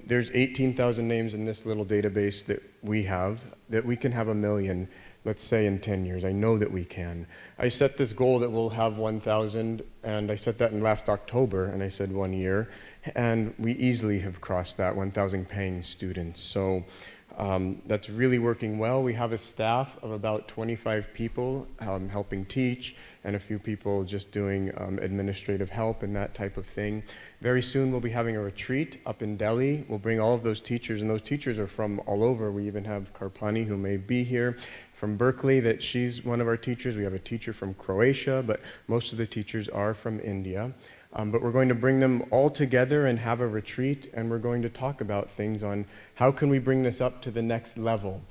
there's 18,000 names in this little database that we have, that we can have 1 million, let's say in 10 years. I know that we can. I set this goal that we'll have 1,000, and I set that in last October, and I said 1 year, and we easily have crossed that 1,000 paying students. So that's really working well. We have a staff of about 25 people helping teach, and a few people just doing administrative help and that type of thing. Very soon we'll be having a retreat up in Delhi. We'll bring all of those teachers, and those teachers are from all over. We even have Karpani, who may be here, from Berkeley, that she's one of our teachers. We have a teacher from Croatia, but most of the teachers are from India. But we're going to bring them all together and have a retreat, and we're going to talk about things on how can we bring this up to the next level.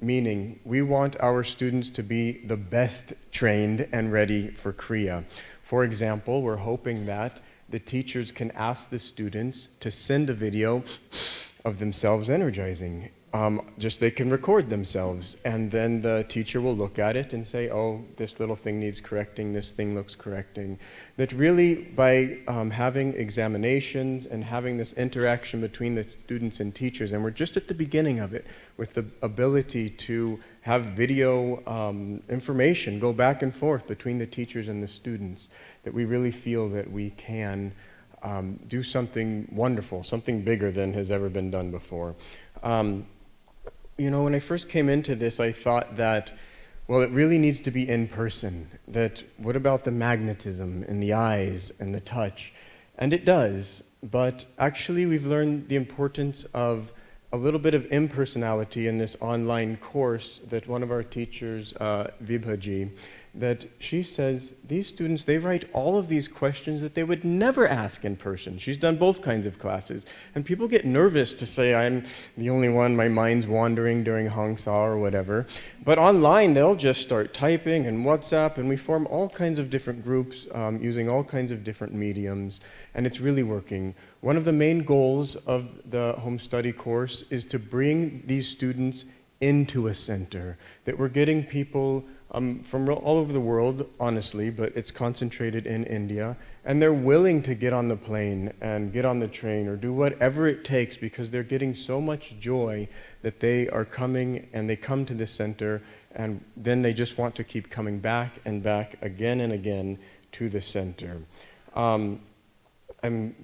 Meaning, we want our students to be the best trained and ready for Kriya. For example, we're hoping that the teachers can ask the students to send a video of themselves energizing. Just they can record themselves, and then the teacher will look at it and say, oh, this little thing needs correcting, this thing looks correcting. That really, by having examinations and having this interaction between the students and teachers, and we're just at the beginning of it, with the ability to have video information go back and forth between the teachers and the students, that we really feel that we can do something wonderful, something bigger than has ever been done before. You know, when I first came into this, I thought that, well, it really needs to be in person. That what about the magnetism and the eyes and the touch? And it does, but actually we've learned the importance of a little bit of impersonality in this online course that one of our teachers, Vibhaji, that she says these students, they write all of these questions that they would never ask in person. She's done both kinds of classes. And people get nervous to say, I'm the only one, my mind's wandering during Hangsa or whatever. But online, they'll just start typing and WhatsApp, and we form all kinds of different groups using all kinds of different mediums, and it's really working. One of the main goals of the home study course is to bring these students into a center, that we're getting people from all over the world, honestly, but it's concentrated in India, and they're willing to get on the plane and get on the train or do whatever it takes because they're getting so much joy that they are coming and they come to this center, and then they just want to keep coming back and back again and again to the center.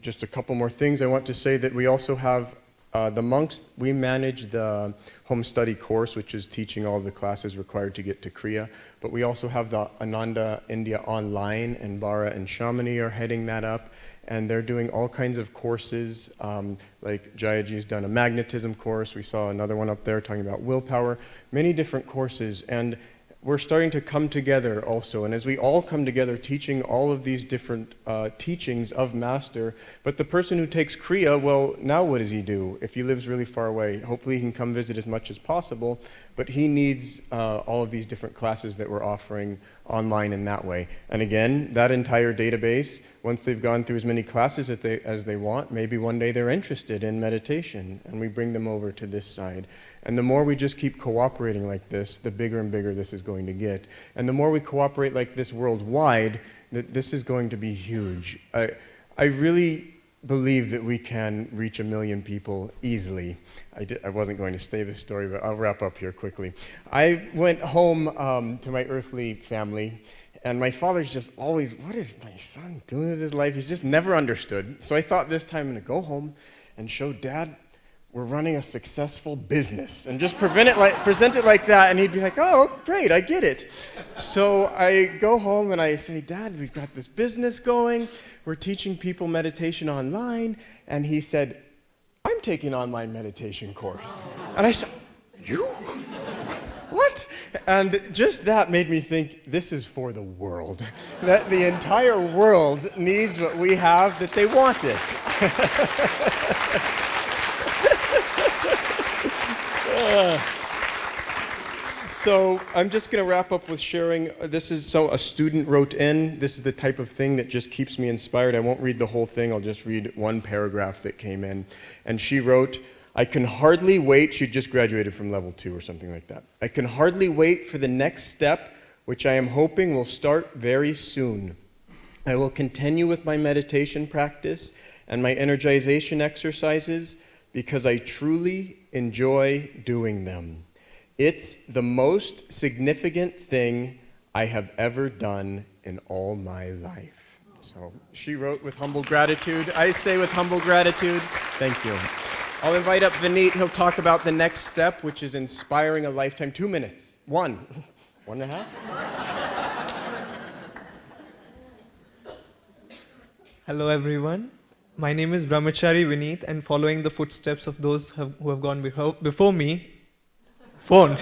Just a couple more things I want to say, that we also have the monks. We manage the home study course, which is teaching all the classes required to get to Kriya, but we also have the Ananda India online, and Bara and Shamani are heading that up, and they're doing all kinds of courses, like Jayaji's done a magnetism course, we saw another one up there talking about willpower, many different courses, and we're starting to come together also, and as we all come together teaching all of these different teachings of Master, but the person who takes Kriya, well, now what does he do? If he lives really far away, hopefully he can come visit as much as possible, but he needs all of these different classes that we're offering online in that way. And again, that entire database, once they've gone through as many classes as they want, maybe one day they're interested in meditation, and we bring them over to this side. And the more we just keep cooperating like this, the bigger and bigger this is going to get. And the more we cooperate like this worldwide, this is going to be huge. I really believe that we can reach 1 million people easily. I wasn't going to say this story, but I'll wrap up here quickly. I went home to my earthly family, and my father's just always, what is my son doing with his life? He's just never understood. So I thought this time I'm going to go home and show Dad we're running a successful business, and just present it like that, and he'd be like, oh, great, I get it. So I go home and I say, Dad, we've got this business going, we're teaching people meditation online, and he said, I'm taking on my meditation course. And I said, you? What? And just that made me think, this is for the world. That the entire world needs what we have, that they want it. So I'm just going to wrap up with sharing. This is a student wrote in. This is the type of thing that just keeps me inspired. I won't read the whole thing. I'll just read one paragraph that came in. And she wrote, I can hardly wait. She just graduated from level 2 or something like that. I can hardly wait for the next step, which I am hoping will start very soon. I will continue with my meditation practice and my energization exercises because I truly enjoy doing them. It's the most significant thing I have ever done in all my life. So she wrote with humble gratitude. I say with humble gratitude, thank you. I'll invite up Vineet. He'll talk about the next step, which is inspiring a lifetime. 2 minutes. 1.5. Hello, everyone. My name is Brahmachari Vineet, and following the footsteps of those who have gone before me, phone.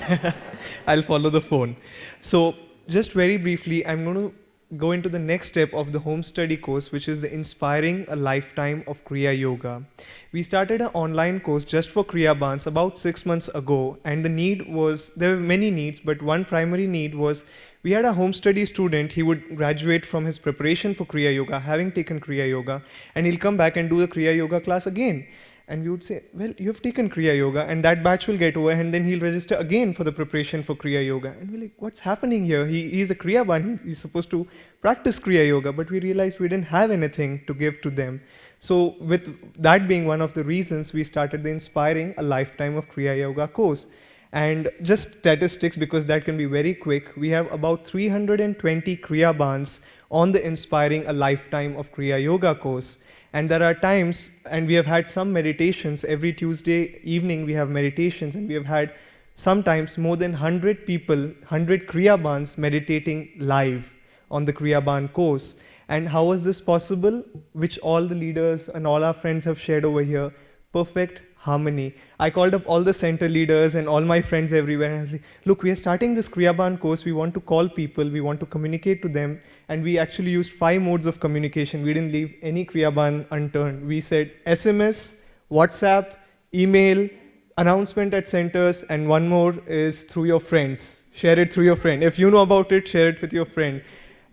I'll follow the phone. So just very briefly, I'm going to go into the next step of the home study course, which is the Inspiring a Lifetime of Kriya Yoga. We started an online course just for Kriya Bans about 6 months ago, and the need was, there were many needs, but one primary need was, we had a home study student. He would graduate from his preparation for Kriya Yoga, having taken Kriya Yoga, and he'll come back and do the Kriya Yoga class again. And we would say, well, you have taken Kriya Yoga, and that batch will get over, and then he'll register again for the preparation for Kriya Yoga. And we're like, what's happening here? He's a Kriya Ban, he's supposed to practice Kriya Yoga, but we realized we didn't have anything to give to them. So with that being one of the reasons, we started the Inspiring a Lifetime of Kriya Yoga course. And just statistics, because that can be very quick, we have about 320 Kriya Bans on the Inspiring a Lifetime of Kriya Yoga course. And there are times, and we have had some meditations, every Tuesday evening we have meditations, and we have had sometimes more than 100 people, 100 Kriya Bans meditating live on the Kriya Ban course. And how was this possible? Which all the leaders and all our friends have shared over here. Perfect harmony. I called up all the center leaders and all my friends everywhere, and I was like, look, we are starting this Kriya Ban course. We want to call people, we want to communicate to them, and we actually used 5 modes of communication. We didn't leave any Kriya Ban unturned. We said SMS, WhatsApp, email, announcement at centers, and one more is through your friends. Share it through your friend. If you know about it, share it with your friend.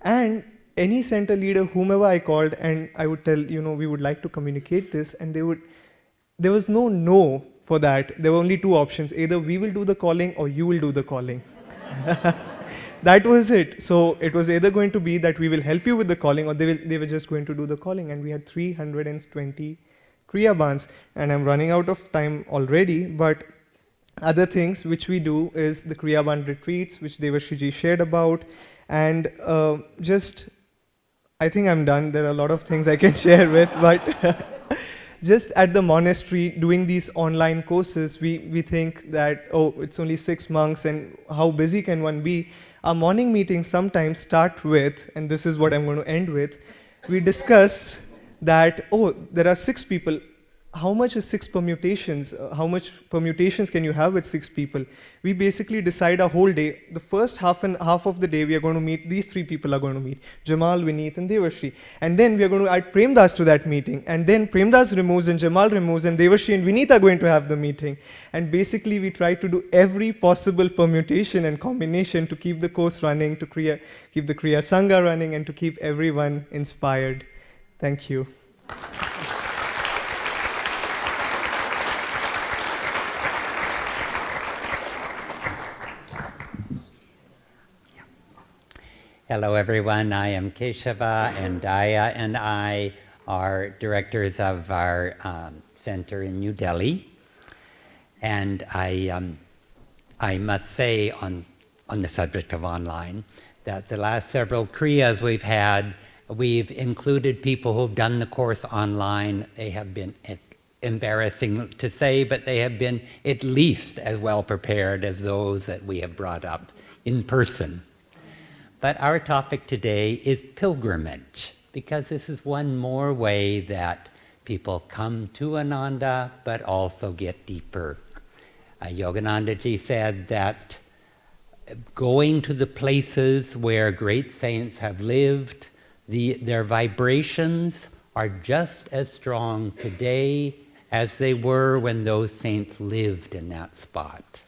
And any center leader, whomever I called, and I would tell, we would like to communicate this, and there was no for that. There were only 2 options. Either we will do the calling or you will do the calling. That was it. So it was either going to be that we will help you with the calling, or they were just going to do the calling. And we had 320 Kriya Bans. And I'm running out of time already, but other things which we do is the Kriya Ban retreats, which Devashiji shared about. And I think I'm done. There are a lot of things I can share with, but just at the monastery doing these online courses, we think that, oh, it's only 6 monks and how busy can one be? Our morning meetings sometimes start with, and this is what I'm going to end with, we discuss that, oh, there are 6 people. How much is 6 permutations? How much permutations can you have with 6 people? We basically decide a whole day. The first half of the day we are going to meet, these 3 people are going to meet, Jamal, Vineet and Devashri. And then we are going to add Premdas to that meeting. And then Premdas removes and Jamal removes and Devashri and Vineet are going to have the meeting. And basically we try to do every possible permutation and combination to keep the course running, to keep the Kriya Sangha running, and to keep everyone inspired. Thank you. Hello everyone, I am Keshava, and Daya and I are directors of our center in New Delhi. And I must say on the subject of online that the last several Kriyas we've had, we've included people who've done the course online. They have been, embarrassing to say, but they have been at least as well prepared as those that we have brought up in person. But our topic today is pilgrimage, because this is one more way that people come to Ananda, but also get deeper. Yoganandaji said that going to the places where great saints have lived, their vibrations are just as strong today as they were when those saints lived in that spot.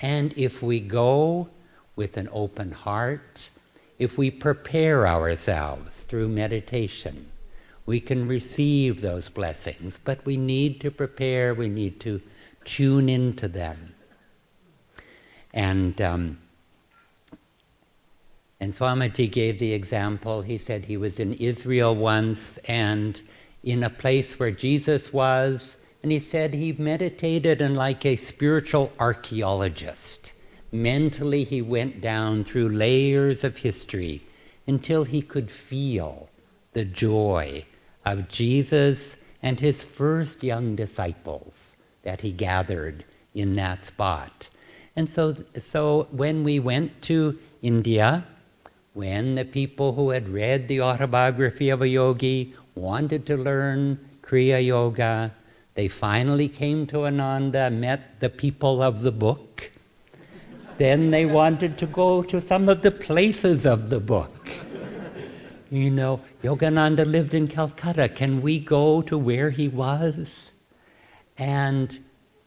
And if we go with an open heart, if we prepare ourselves through meditation, we can receive those blessings, but we need to prepare, we need to tune into them. And Swamiji gave the example. He said he was in Israel once and in a place where Jesus was, and he said he meditated and like a spiritual archaeologist. Mentally, he went down through layers of history until he could feel the joy of Jesus and his first young disciples that he gathered in that spot. And so when we went to India, when the people who had read the autobiography of a yogi wanted to learn Kriya Yoga, they finally came to Ananda, met the people of the book. Then they wanted to go to some of the places of the book. You know, Yogananda lived in Calcutta. Can we go to where he was? And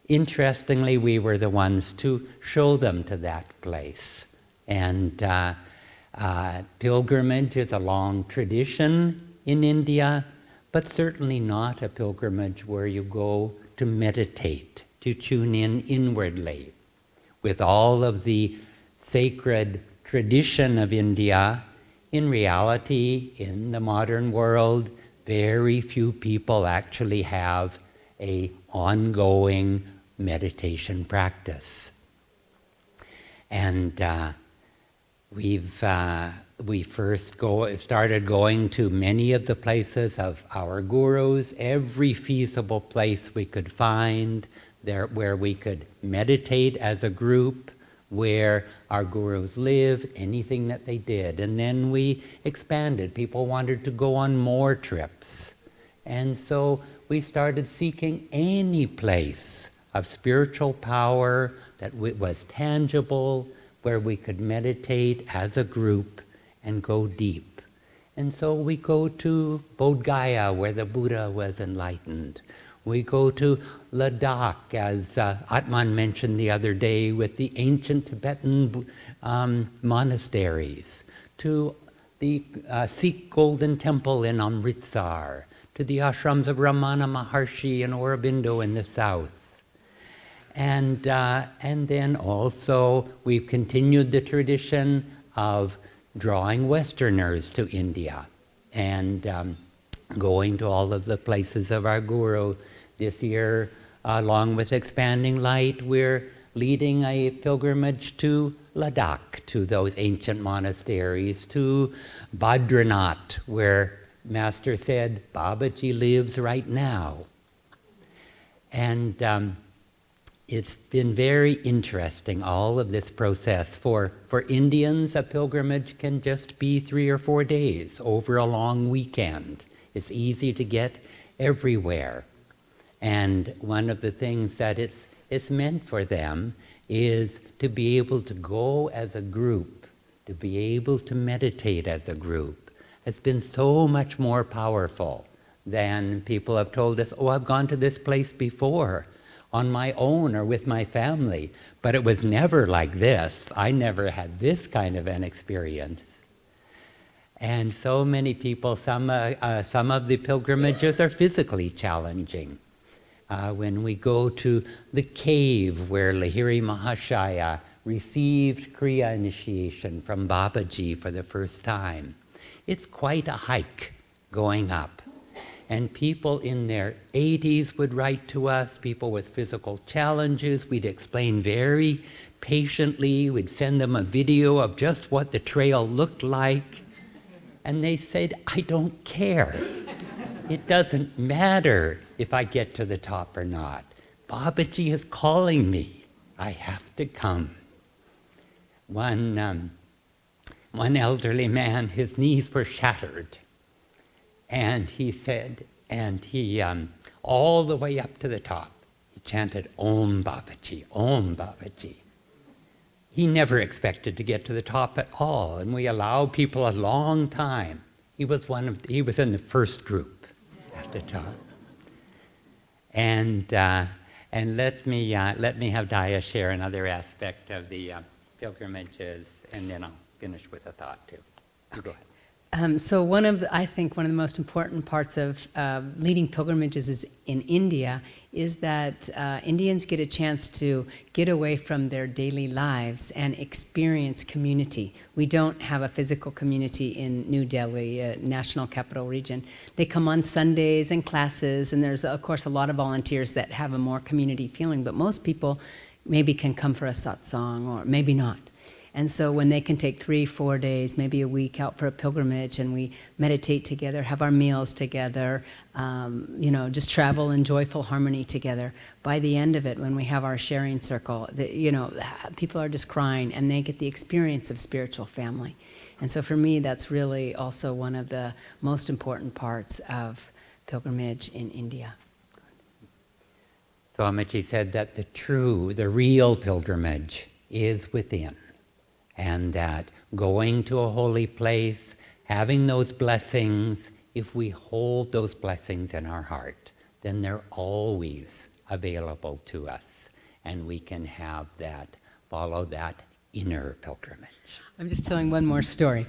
interestingly, we were the ones to show them to that place. And pilgrimage is a long tradition in India, but certainly not a pilgrimage where you go to meditate, to tune in inwardly. With all of the sacred tradition of India, in reality, in the modern world, very few people actually have an ongoing meditation practice. And we first started going to many of the places of our gurus, every feasible place we could find there where we could meditate as a group, where our gurus live, anything that they did. And then we expanded. People wanted to go on more trips. And so we started seeking any place of spiritual power that was tangible, where we could meditate as a group and go deep. And so we go to Bodh Gaya, where the Buddha was enlightened. We go to Ladakh, as Atman mentioned the other day, with the ancient Tibetan monasteries, to the Sikh Golden Temple in Amritsar, to the ashrams of Ramana Maharshi and Aurobindo in the south. And then also we've continued the tradition of drawing Westerners to India and going to all of the places of our guru. This year, along with Expanding Light, we're leading a pilgrimage to Ladakh, to those ancient monasteries, to Badrinath, where Master said, Babaji lives right now. And it's been very interesting, all of this process. For Indians, a pilgrimage can just be 3 or 4 days over a long weekend. It's easy to get everywhere. And one of the things that it's meant for them is to be able to go as a group, to be able to meditate as a group. It's been so much more powerful than people have told us, oh, I've gone to this place before on my own or with my family, but it was never like this. I never had this kind of an experience. And so many people, some of the pilgrimages are physically challenging. When we go to the cave where Lahiri Mahashaya received Kriya initiation from Babaji for the first time, it's quite a hike going up. And people in their 80s would write to us, people with physical challenges. We'd explain very patiently. We'd send them a video of just what the trail looked like. And they said, I don't care. It doesn't matter if I get to the top or not. Babaji is calling me. I have to come. One elderly man, his knees were shattered. And he said, all the way up to the top, he chanted, Om Babaji, Om Babaji. He never expected to get to the top at all, and we allow people a long time. He was in the first group at the top. And let me have Daya share another aspect of the pilgrimages, and then I'll finish with a thought too. You go ahead. So I think one of the most important parts of leading pilgrimages in India is that Indians get a chance to get away from their daily lives and experience community. We don't have a physical community in New Delhi, National Capital Region. They come on Sundays and classes, and there's, of course, a lot of volunteers that have a more community feeling, but most people maybe can come for a satsang or maybe not. And so when they can take 3-4 days, maybe a week out for a pilgrimage, and we meditate together, have our meals together, just travel in joyful harmony together. By the end of it, when we have our sharing circle, people are just crying, and they get the experience of spiritual family. And so for me, that's really also one of the most important parts of pilgrimage in India. Swamiji said that the real pilgrimage is within. And that going to a holy place, having those blessings, if we hold those blessings in our heart, then they're always available to us, and we can have that, follow that inner pilgrimage. I'm just telling one more story.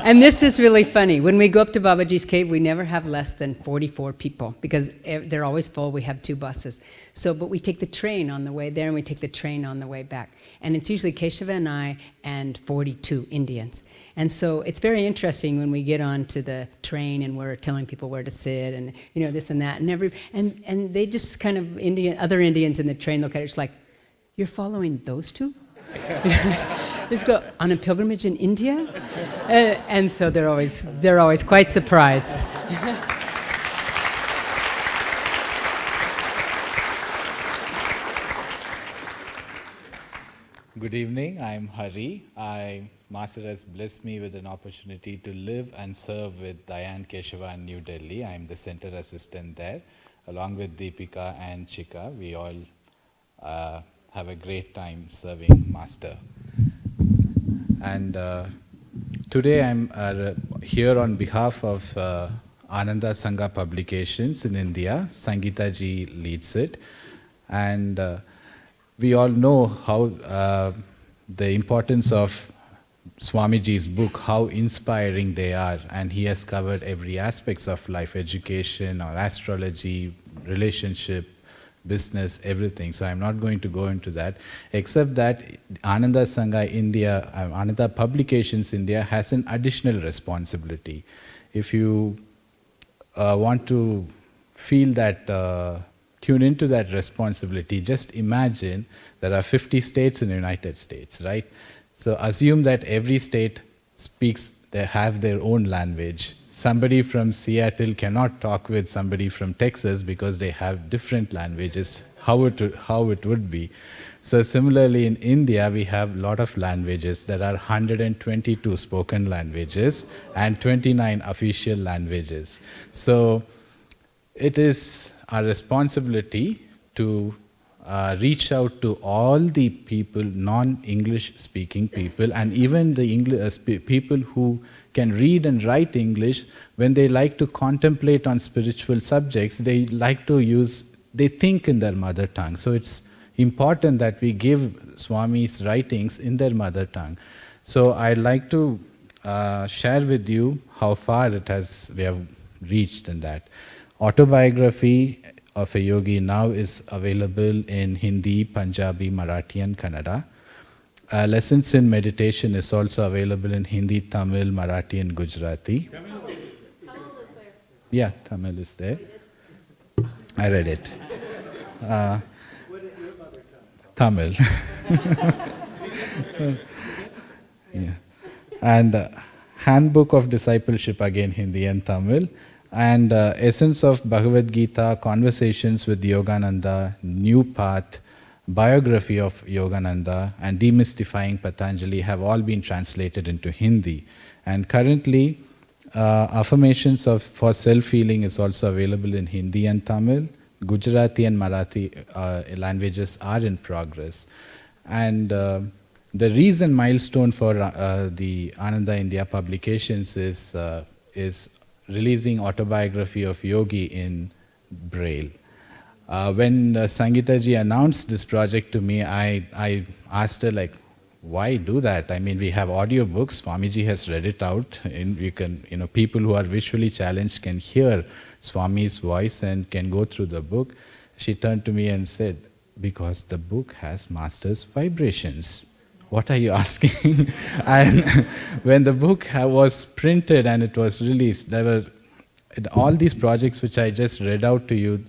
And this is really funny. When we go up to Babaji's cave, we never have less than 44 people because they're always full. We have 2 buses. But we take the train on the way there and we take the train on the way back. And it's usually Keshava and I and 42 Indians. And so it's very interesting when we get onto the train and we're telling people where to sit and this and that and they just kind of other Indians in the train look at it just like, you're following those 2? Just go on a pilgrimage in India, and so they're always quite surprised. Good evening. I'm Hari. Master has blessed me with an opportunity to live and serve with Dayan Keshava in New Delhi. I'm the center assistant there, along with Deepika and Chika. We all have a great time serving Master. And today I'm here on behalf of Ananda Sangha Publications in India. Sangeeta ji leads it. And we all know how the importance of Swamiji's book, how inspiring they are. And he has covered every aspects of life, education or astrology, relationship, business, everything. So I'm not going to go into that, except that Ananda Sangha India, Ananda Publications India has an additional responsibility. If you want to feel that, tune into that responsibility, just imagine there are 50 states in the United States, right? So assume that every state speaks, they have their own language. Somebody from Seattle cannot talk with somebody from Texas because they have different languages, how it would be. So similarly in India, we have a lot of languages. There are 122 spoken languages and 29 official languages. So it is our responsibility to reach out to all the people, non-English speaking people, and even the people who can read and write English. When they like to contemplate on spiritual subjects, they think in their mother tongue. So it's important that we give Swami's writings in their mother tongue. So I'd like to share with you how far we have reached in that. Autobiography of a Yogi now is available in Hindi, Punjabi, Marathi and Kannada. Lessons in meditation is also available in Hindi, Tamil, Marathi and Gujarati. Tamil is there. Yeah, Tamil is there. I read it. What is your mother tongue? Tamil. Yeah. And Handbook of Discipleship, again Hindi and Tamil. And Essence of Bhagavad Gita, Conversations with Yogananda, New Path, Biography of Yogananda, and Demystifying Patanjali have all been translated into Hindi. And currently, Affirmations for Self-Healing is also available in Hindi and Tamil. Gujarati and Marathi languages are in progress. And the recent milestone for the Ananda India publications is releasing Autobiography of Yogi in Braille. When Sangeeta ji announced this project to me, I asked her, why do that? I mean, we have audiobooks. Swamiji has read it out. And people who are visually challenged can hear Swami's voice and can go through the book. She turned to me and said, because the book has Master's vibrations. What are you asking? And when the book was printed and it was released, there were all these projects which I just read out to you.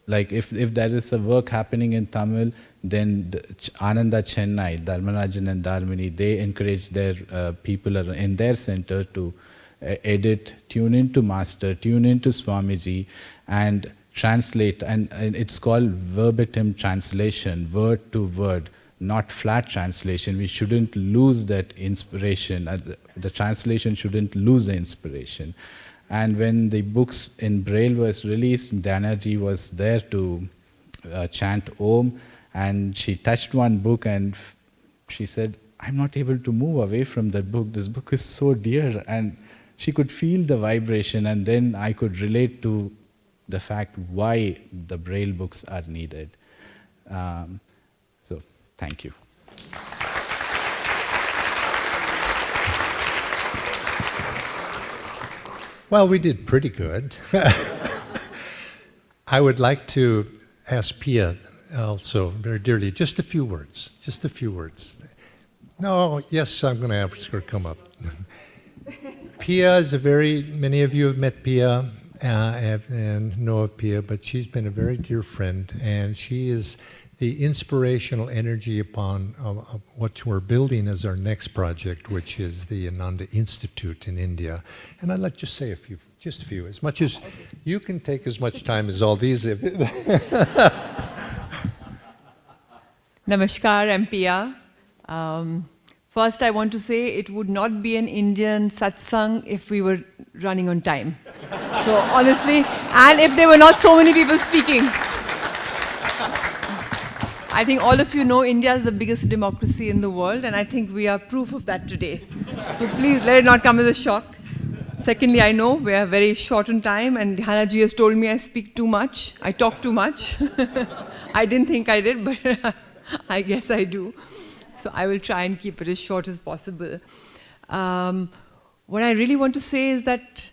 Like if there is a work happening in Tamil, then Ananda Chennai, Dharmarajan and Dharmini, they encourage their people in their center to edit, tune into Master, tune into Swamiji, and translate. And it's called verbatim translation, word to word, not flat translation. We shouldn't lose that inspiration. The translation shouldn't lose the inspiration. And when the books in Braille was released, Dhyanaji was there to chant Om, and she touched one book and she said, I'm not able to move away from that book. This book is so dear. And she could feel the vibration, and then I could relate to the fact why the Braille books are needed. So, thank you. Well, we did pretty good. I would like to ask Pia also very dearly, just a few words, just a few words. No, yes, I'm going to ask her to come up. Pia is many of you have met Pia and know of Pia, but she's been a very dear friend, and she is the inspirational energy upon what we're building as our next project, which is the Ananda Institute in India. And I'd like to say just a few, as much as you can take as much time as all these. Namaskar, I'm Pia. First, I want to say it would not be an Indian satsang if we were running on time. So honestly, and if there were not so many people speaking. I think all of you know India is the biggest democracy in the world, and I think we are proof of that today. So please let it not come as a shock. Secondly, I know we are very short on time, and Dhyana ji has told me I speak too much. I talk too much. I didn't think I did, but I guess I do. So I will try and keep it as short as possible. What I really want to say is that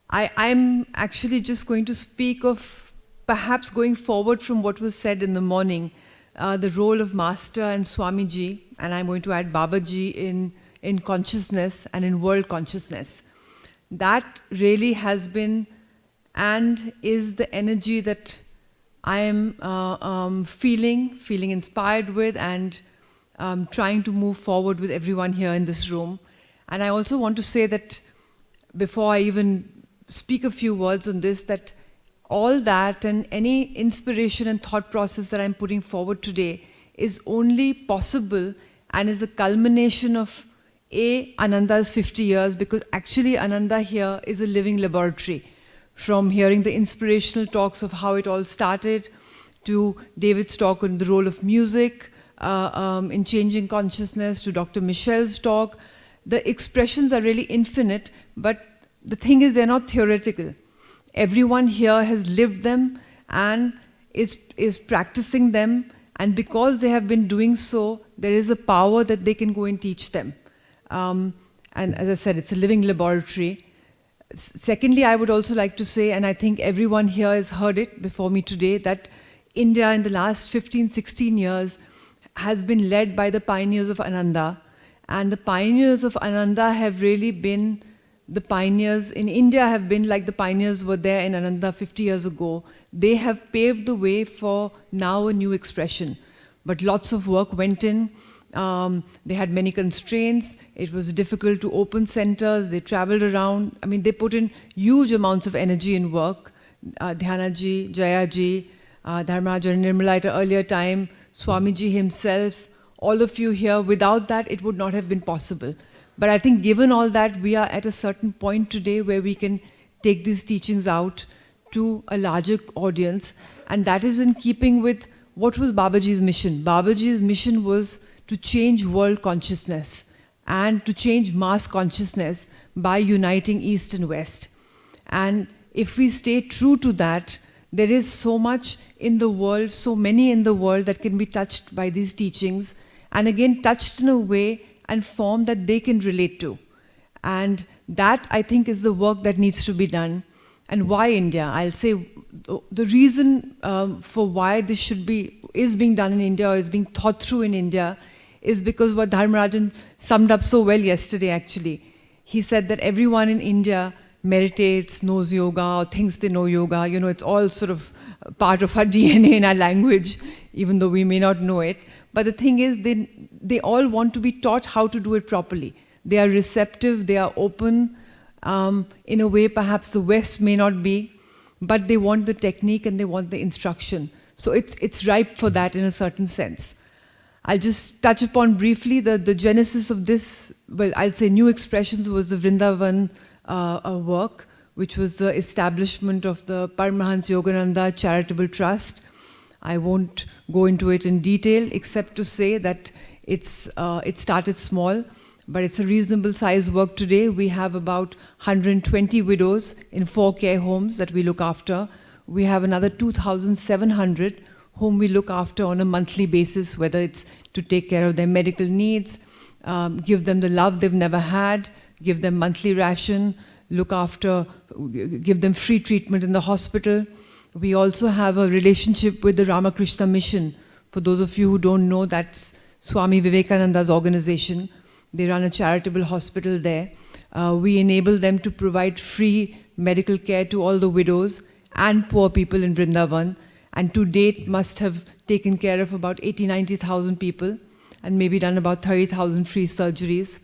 I'm actually just going to speak of perhaps going forward from what was said in the morning, the role of Master and Swamiji, and I'm going to add Babaji in consciousness and in world consciousness. That really has been and is the energy that I am feeling inspired with, and trying to move forward with everyone here in this room. And I also want to say that before I even speak a few words on this, that all that and any inspiration and thought process that I'm putting forward today is only possible and is a culmination of Ananda's 50 years, because actually Ananda here is a living laboratory. From hearing the inspirational talks of how it all started, to David's talk on the role of music in changing consciousness, to Dr. Michelle's talk, the expressions are really infinite, but the thing is they're not theoretical. Everyone here has lived them and is practicing them, and because they have been doing so, there is a power that they can go and teach them. And as I said, it's a living laboratory. Secondly, I would also like to say, and I think everyone here has heard it before me today, that India in the last 15, 16 years has been led by the pioneers of Ananda. And the pioneers of Ananda have really been the pioneers in India, have been like the pioneers were there in Ananda 50 years ago. They have paved the way for now a new expression. But lots of work went in. They had many constraints. It was difficult to open centers. They traveled around. I mean, they put in huge amounts of energy and work. Dhyana ji, Jaya ji, Dharmaraj and Nirmala at an earlier time, Swamiji himself, all of you here. Without that, it would not have been possible. But I think given all that, we are at a certain point today where we can take these teachings out to a larger audience. And that is in keeping with what was Babaji's mission. Babaji's mission was to change world consciousness and to change mass consciousness by uniting East and West. And if we stay true to that, there is so much in the world, so many in the world that can be touched by these teachings, and again touched in a way and form that they can relate to. And that, I think, is the work that needs to be done. And why India? I'll say the reason for why this is being done in India, or is being thought through in India, is because what Dharmarajan summed up so well yesterday, actually. He said that everyone in India meditates, knows yoga, or thinks they know yoga. You know, it's all sort of part of our DNA and our language, even though we may not know it. But the thing is, they all want to be taught how to do it properly. They are receptive, they are open, in a way perhaps the West may not be, but they want the technique and they want the instruction. So it's ripe for that in a certain sense. I'll just touch upon briefly the genesis of this. Well, I'll say New Expressions was the Vrindavan work, which was the establishment of the Paramahansa Yogananda Charitable Trust. I won't go into it in detail, except to say that It started small, but it's a reasonable size work today. We have about 120 widows in 4 care homes that we look after. We have another 2,700 whom we look after on a monthly basis, whether it's to take care of their medical needs, give them the love they've never had, give them monthly ration, look after, give them free treatment in the hospital. We also have a relationship with the Ramakrishna Mission. For those of you who don't know, that's Swami Vivekananda's organization. They run a charitable hospital there. We enable them to provide free medical care to all the widows and poor people in Vrindavan. And to date must have taken care of about 80,000-90,000 people and maybe done about 30,000 free surgeries.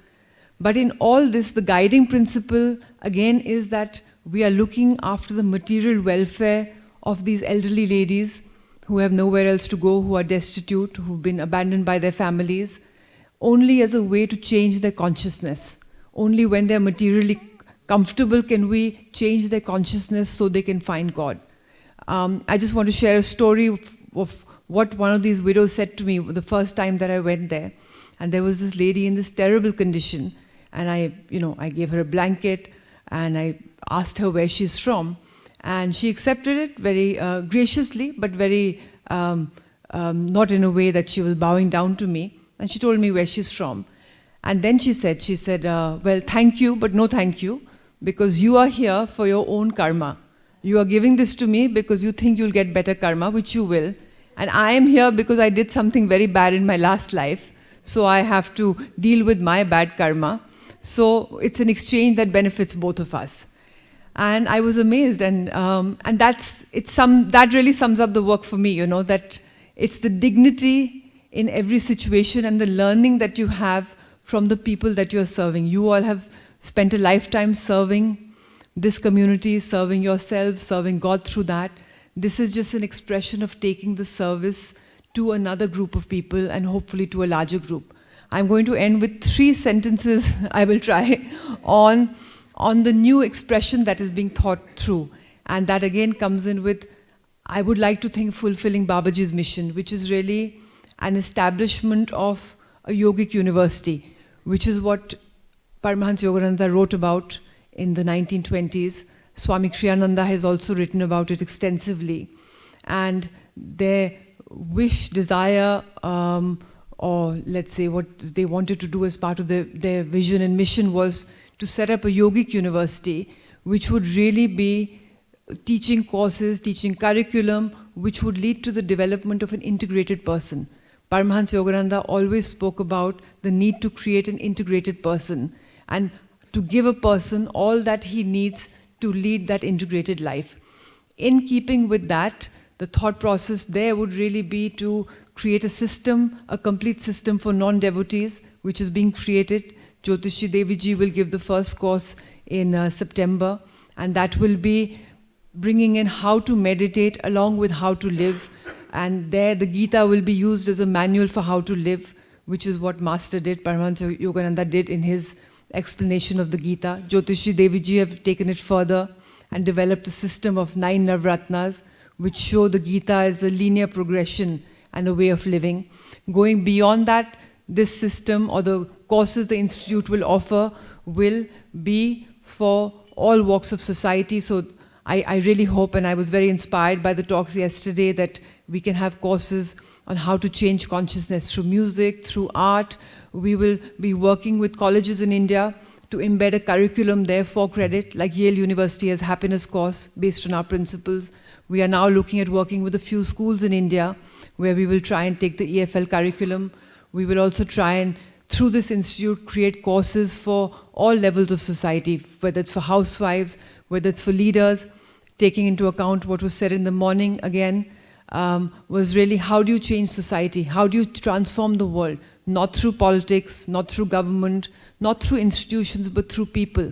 But in all this, the guiding principle again is that we are looking after the material welfare of these elderly ladies who have nowhere else to go, who are destitute, who've been abandoned by their families, only as a way to change their consciousness. Only when they're materially comfortable can we change their consciousness so they can find God. I just want to share a story of what one of these widows said to me the first time that I went there. And there was this lady in this terrible condition, and I gave her a blanket, and I asked her where she's from. And she accepted it very graciously, but very not in a way that she was bowing down to me. And she told me where she's from. And then she said, well, thank you, but no thank you, because you are here for your own karma. You are giving this to me because you think you'll get better karma, which you will. And I am here because I did something very bad in my last life, so I have to deal with my bad karma. So it's an exchange that benefits both of us. And I was amazed, and that really sums up the work for me, that it's the dignity in every situation and the learning that you have from the people that you're serving. You all have spent a lifetime serving this community, serving yourselves, serving God through that. This is just an expression of taking the service to another group of people and hopefully to a larger group. I'm going to end with 3 sentences, I will try, on the new expression that is being thought through. And that again comes in with, I would like to think, fulfilling Babaji's mission, which is really an establishment of a yogic university, which is what Paramahansa Yogananda wrote about in the 1920s. Swami Kriyananda has also written about it extensively. And their wish, desire, or let's say what they wanted to do as part of their vision and mission was to set up a yogic university which would really be teaching courses, teaching curriculum, which would lead to the development of an integrated person. Paramahansa Yogananda always spoke about the need to create an integrated person and to give a person all that he needs to lead that integrated life. In keeping with that, the thought process there would really be to create a system, a complete system for non-devotees, which is being created. Jyotishi Devi Ji will give the first course in September, and that will be bringing in how to meditate along with how to live. And there the Gita will be used as a manual for how to live, which is what Master did, Paramahansa Yogananda did in his explanation of the Gita. Jyotishi Devi Ji have taken it further and developed a system of 9 Navratnas, which show the Gita as a linear progression and a way of living. Going beyond that, this system or the courses the Institute will offer will be for all walks of society. So I really hope, and I was very inspired by the talks yesterday, that we can have courses on how to change consciousness through music, through art. We will be working with colleges in India to embed a curriculum there for credit, like Yale University has happiness course based on our principles. We are now looking at working with a few schools in India where we will try and take the EFL curriculum. We will also try and, through this institute, create courses for all levels of society, whether it's for housewives, whether it's for leaders. Taking into account what was said in the morning again, was really how do you change society? How do you transform the world? Not through politics, not through government, not through institutions, but through people.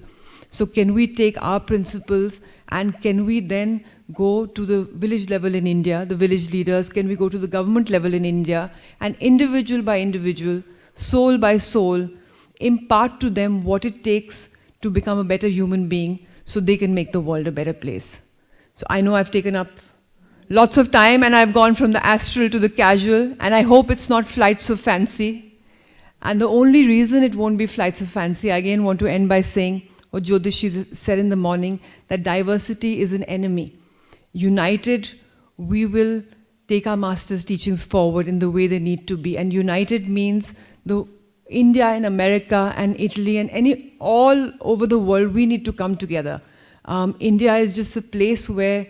So can we take our principles and can we then go to the village level in India, the village leaders, can we go to the government level in India, and individual by individual, soul by soul, impart to them what it takes to become a better human being so they can make the world a better place. So I know I've taken up lots of time and I've gone from the astral to the casual, and I hope it's not flights of fancy. And the only reason it won't be flights of fancy, I again want to end by saying what Jyotishi said in the morning, that diversity is an enemy. United, we will take our master's teachings forward in the way they need to be. And united means India and America and Italy and all over the world, we need to come together. India is just a place where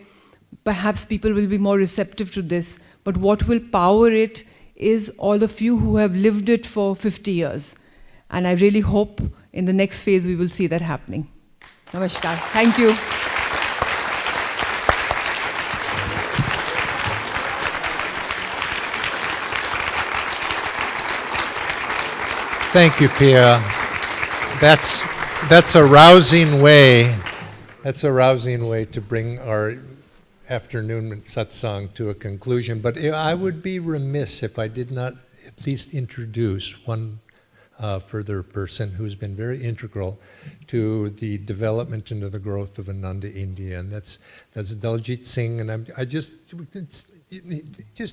perhaps people will be more receptive to this, but what will power it is all of you who have lived it for 50 years. And I really hope in the next phase we will see that happening. Namaskar. Thank you. Thank you, Pia. That's a rousing way. That's a rousing way to bring our afternoon satsang to a conclusion. But I would be remiss if I did not at least introduce one further person who's been very integral to the development and to the growth of Ananda India, and that's Daljit Singh. And I just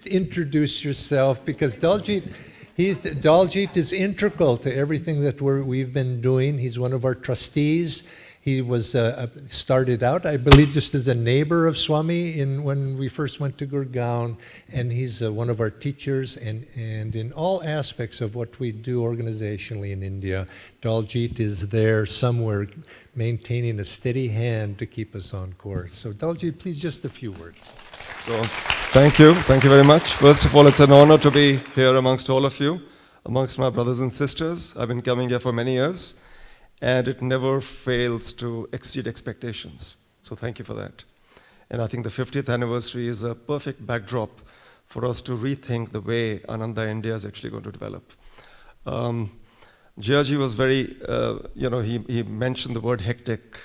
introduce yourself, because Daljit is integral to everything that we've been doing. He's one of our trustees. He was started out, I believe, just as a neighbor of Swami when we first went to Gurgaon, and he's one of our teachers, and in all aspects of what we do organizationally in India, Daljit is there somewhere maintaining a steady hand to keep us on course. So Daljit, please, just a few words. So, thank you very much. First of all, it's an honor to be here amongst all of you, amongst my brothers and sisters. I've been coming here for many years, and it never fails to exceed expectations. So thank you for that. And I think the 50th anniversary is a perfect backdrop for us to rethink the way Ananda India is actually going to develop. Giorgi was very, he mentioned the word hectic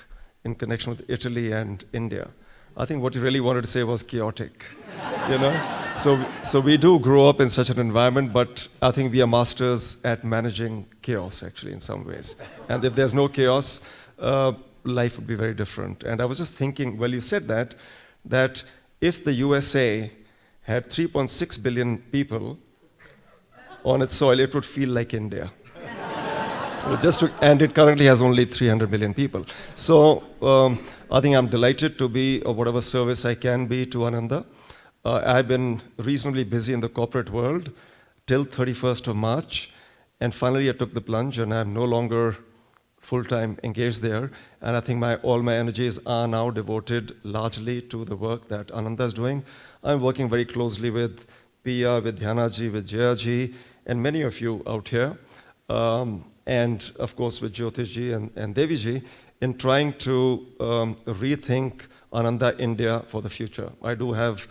in connection with Italy and India. I think what he really wanted to say was chaotic, So we do grow up in such an environment, but I think we are masters at managing chaos, actually, in some ways. And if there's no chaos, life would be very different. And I was just thinking, well, you said that if the USA had 3.6 billion people on its soil, it would feel like India. And it currently has only 300 million people. So I think I'm delighted to be of whatever service I can be to Ananda. I've been reasonably busy in the corporate world till 31st of March, and finally I took the plunge, and I'm no longer full-time engaged there. And I think all my energies are now devoted largely to the work that Ananda is doing. I'm working very closely with Pia, with Dhyanaji, with Jayaji, and many of you out here. And of course with Jyotishji and Deviji, in trying to rethink Ananda India for the future. I do have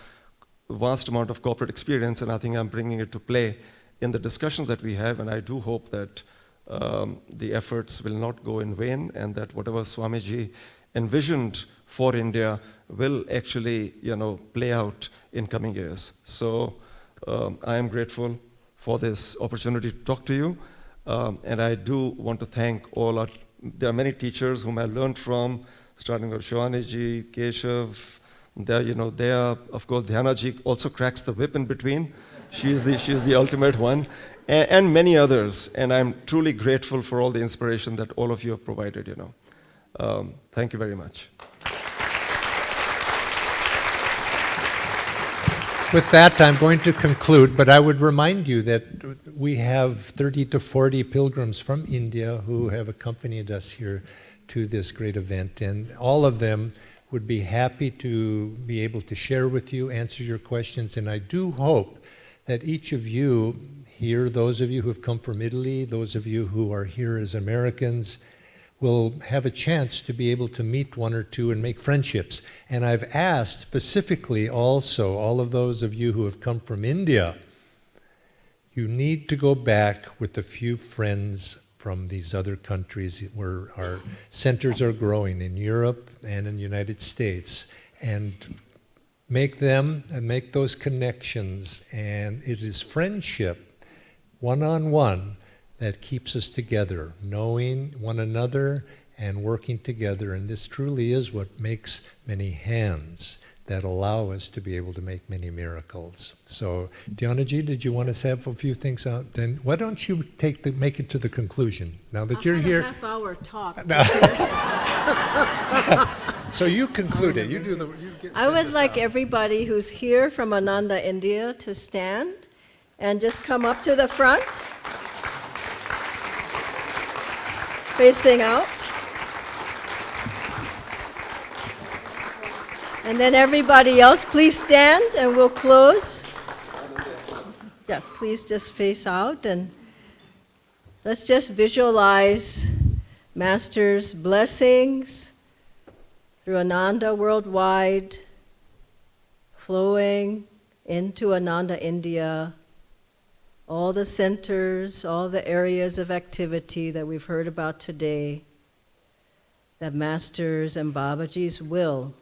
a vast amount of corporate experience, and I think I'm bringing it to play in the discussions that we have, and I do hope that the efforts will not go in vain, and that whatever Swamiji envisioned for India will actually, play out in coming years. So I am grateful for this opportunity to talk to you. And I do want to thank there are many teachers whom I learned from, starting with Shivani-ji, Keshav. Of course, Dhyanaji also cracks the whip in between. She is the ultimate one, and many others. And I'm truly grateful for all the inspiration that all of you have provided, Thank you very much. With that, I'm going to conclude, but I would remind you that we have 30 to 40 pilgrims from India who have accompanied us here to this great event, and all of them would be happy to be able to share with you, answer your questions, and I do hope that each of you here, those of you who have come from Italy, those of you who are here as Americans, will have a chance to be able to meet one or two and make friendships. And I've asked specifically also all of those of you who have come from India, you need to go back with a few friends from these other countries where our centers are growing in Europe and in the United States, and make those connections. And it is friendship, one-on-one, that keeps us together, knowing one another and working together. And this truly is what makes many hands. that allow us to be able to make many miracles. So, Dhyanaji, did you want to have a few things out? Then why don't you make it to the conclusion now that you're here? A half-hour talk. So you conclude it. You do the. I would like everybody who's here from Ananda India to stand and just come up to the front, facing out. And then everybody else, please stand and we'll close. Yeah, please just face out and let's just visualize Master's blessings through Ananda worldwide, flowing into Ananda India, all the centers, all the areas of activity that we've heard about today, that Master's and Babaji's will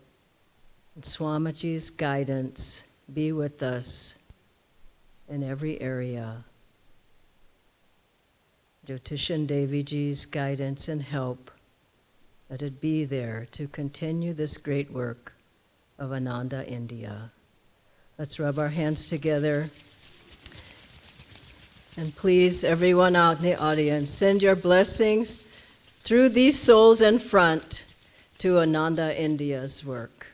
and Swamiji's guidance be with us in every area. Jyotishan Deviji's guidance and help, let it be there to continue this great work of Ananda India. Let's rub our hands together. And please, everyone out in the audience, send your blessings through these souls in front to Ananda India's work.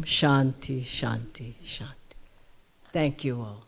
Shanti, Shanti, Shanti. Thank you all.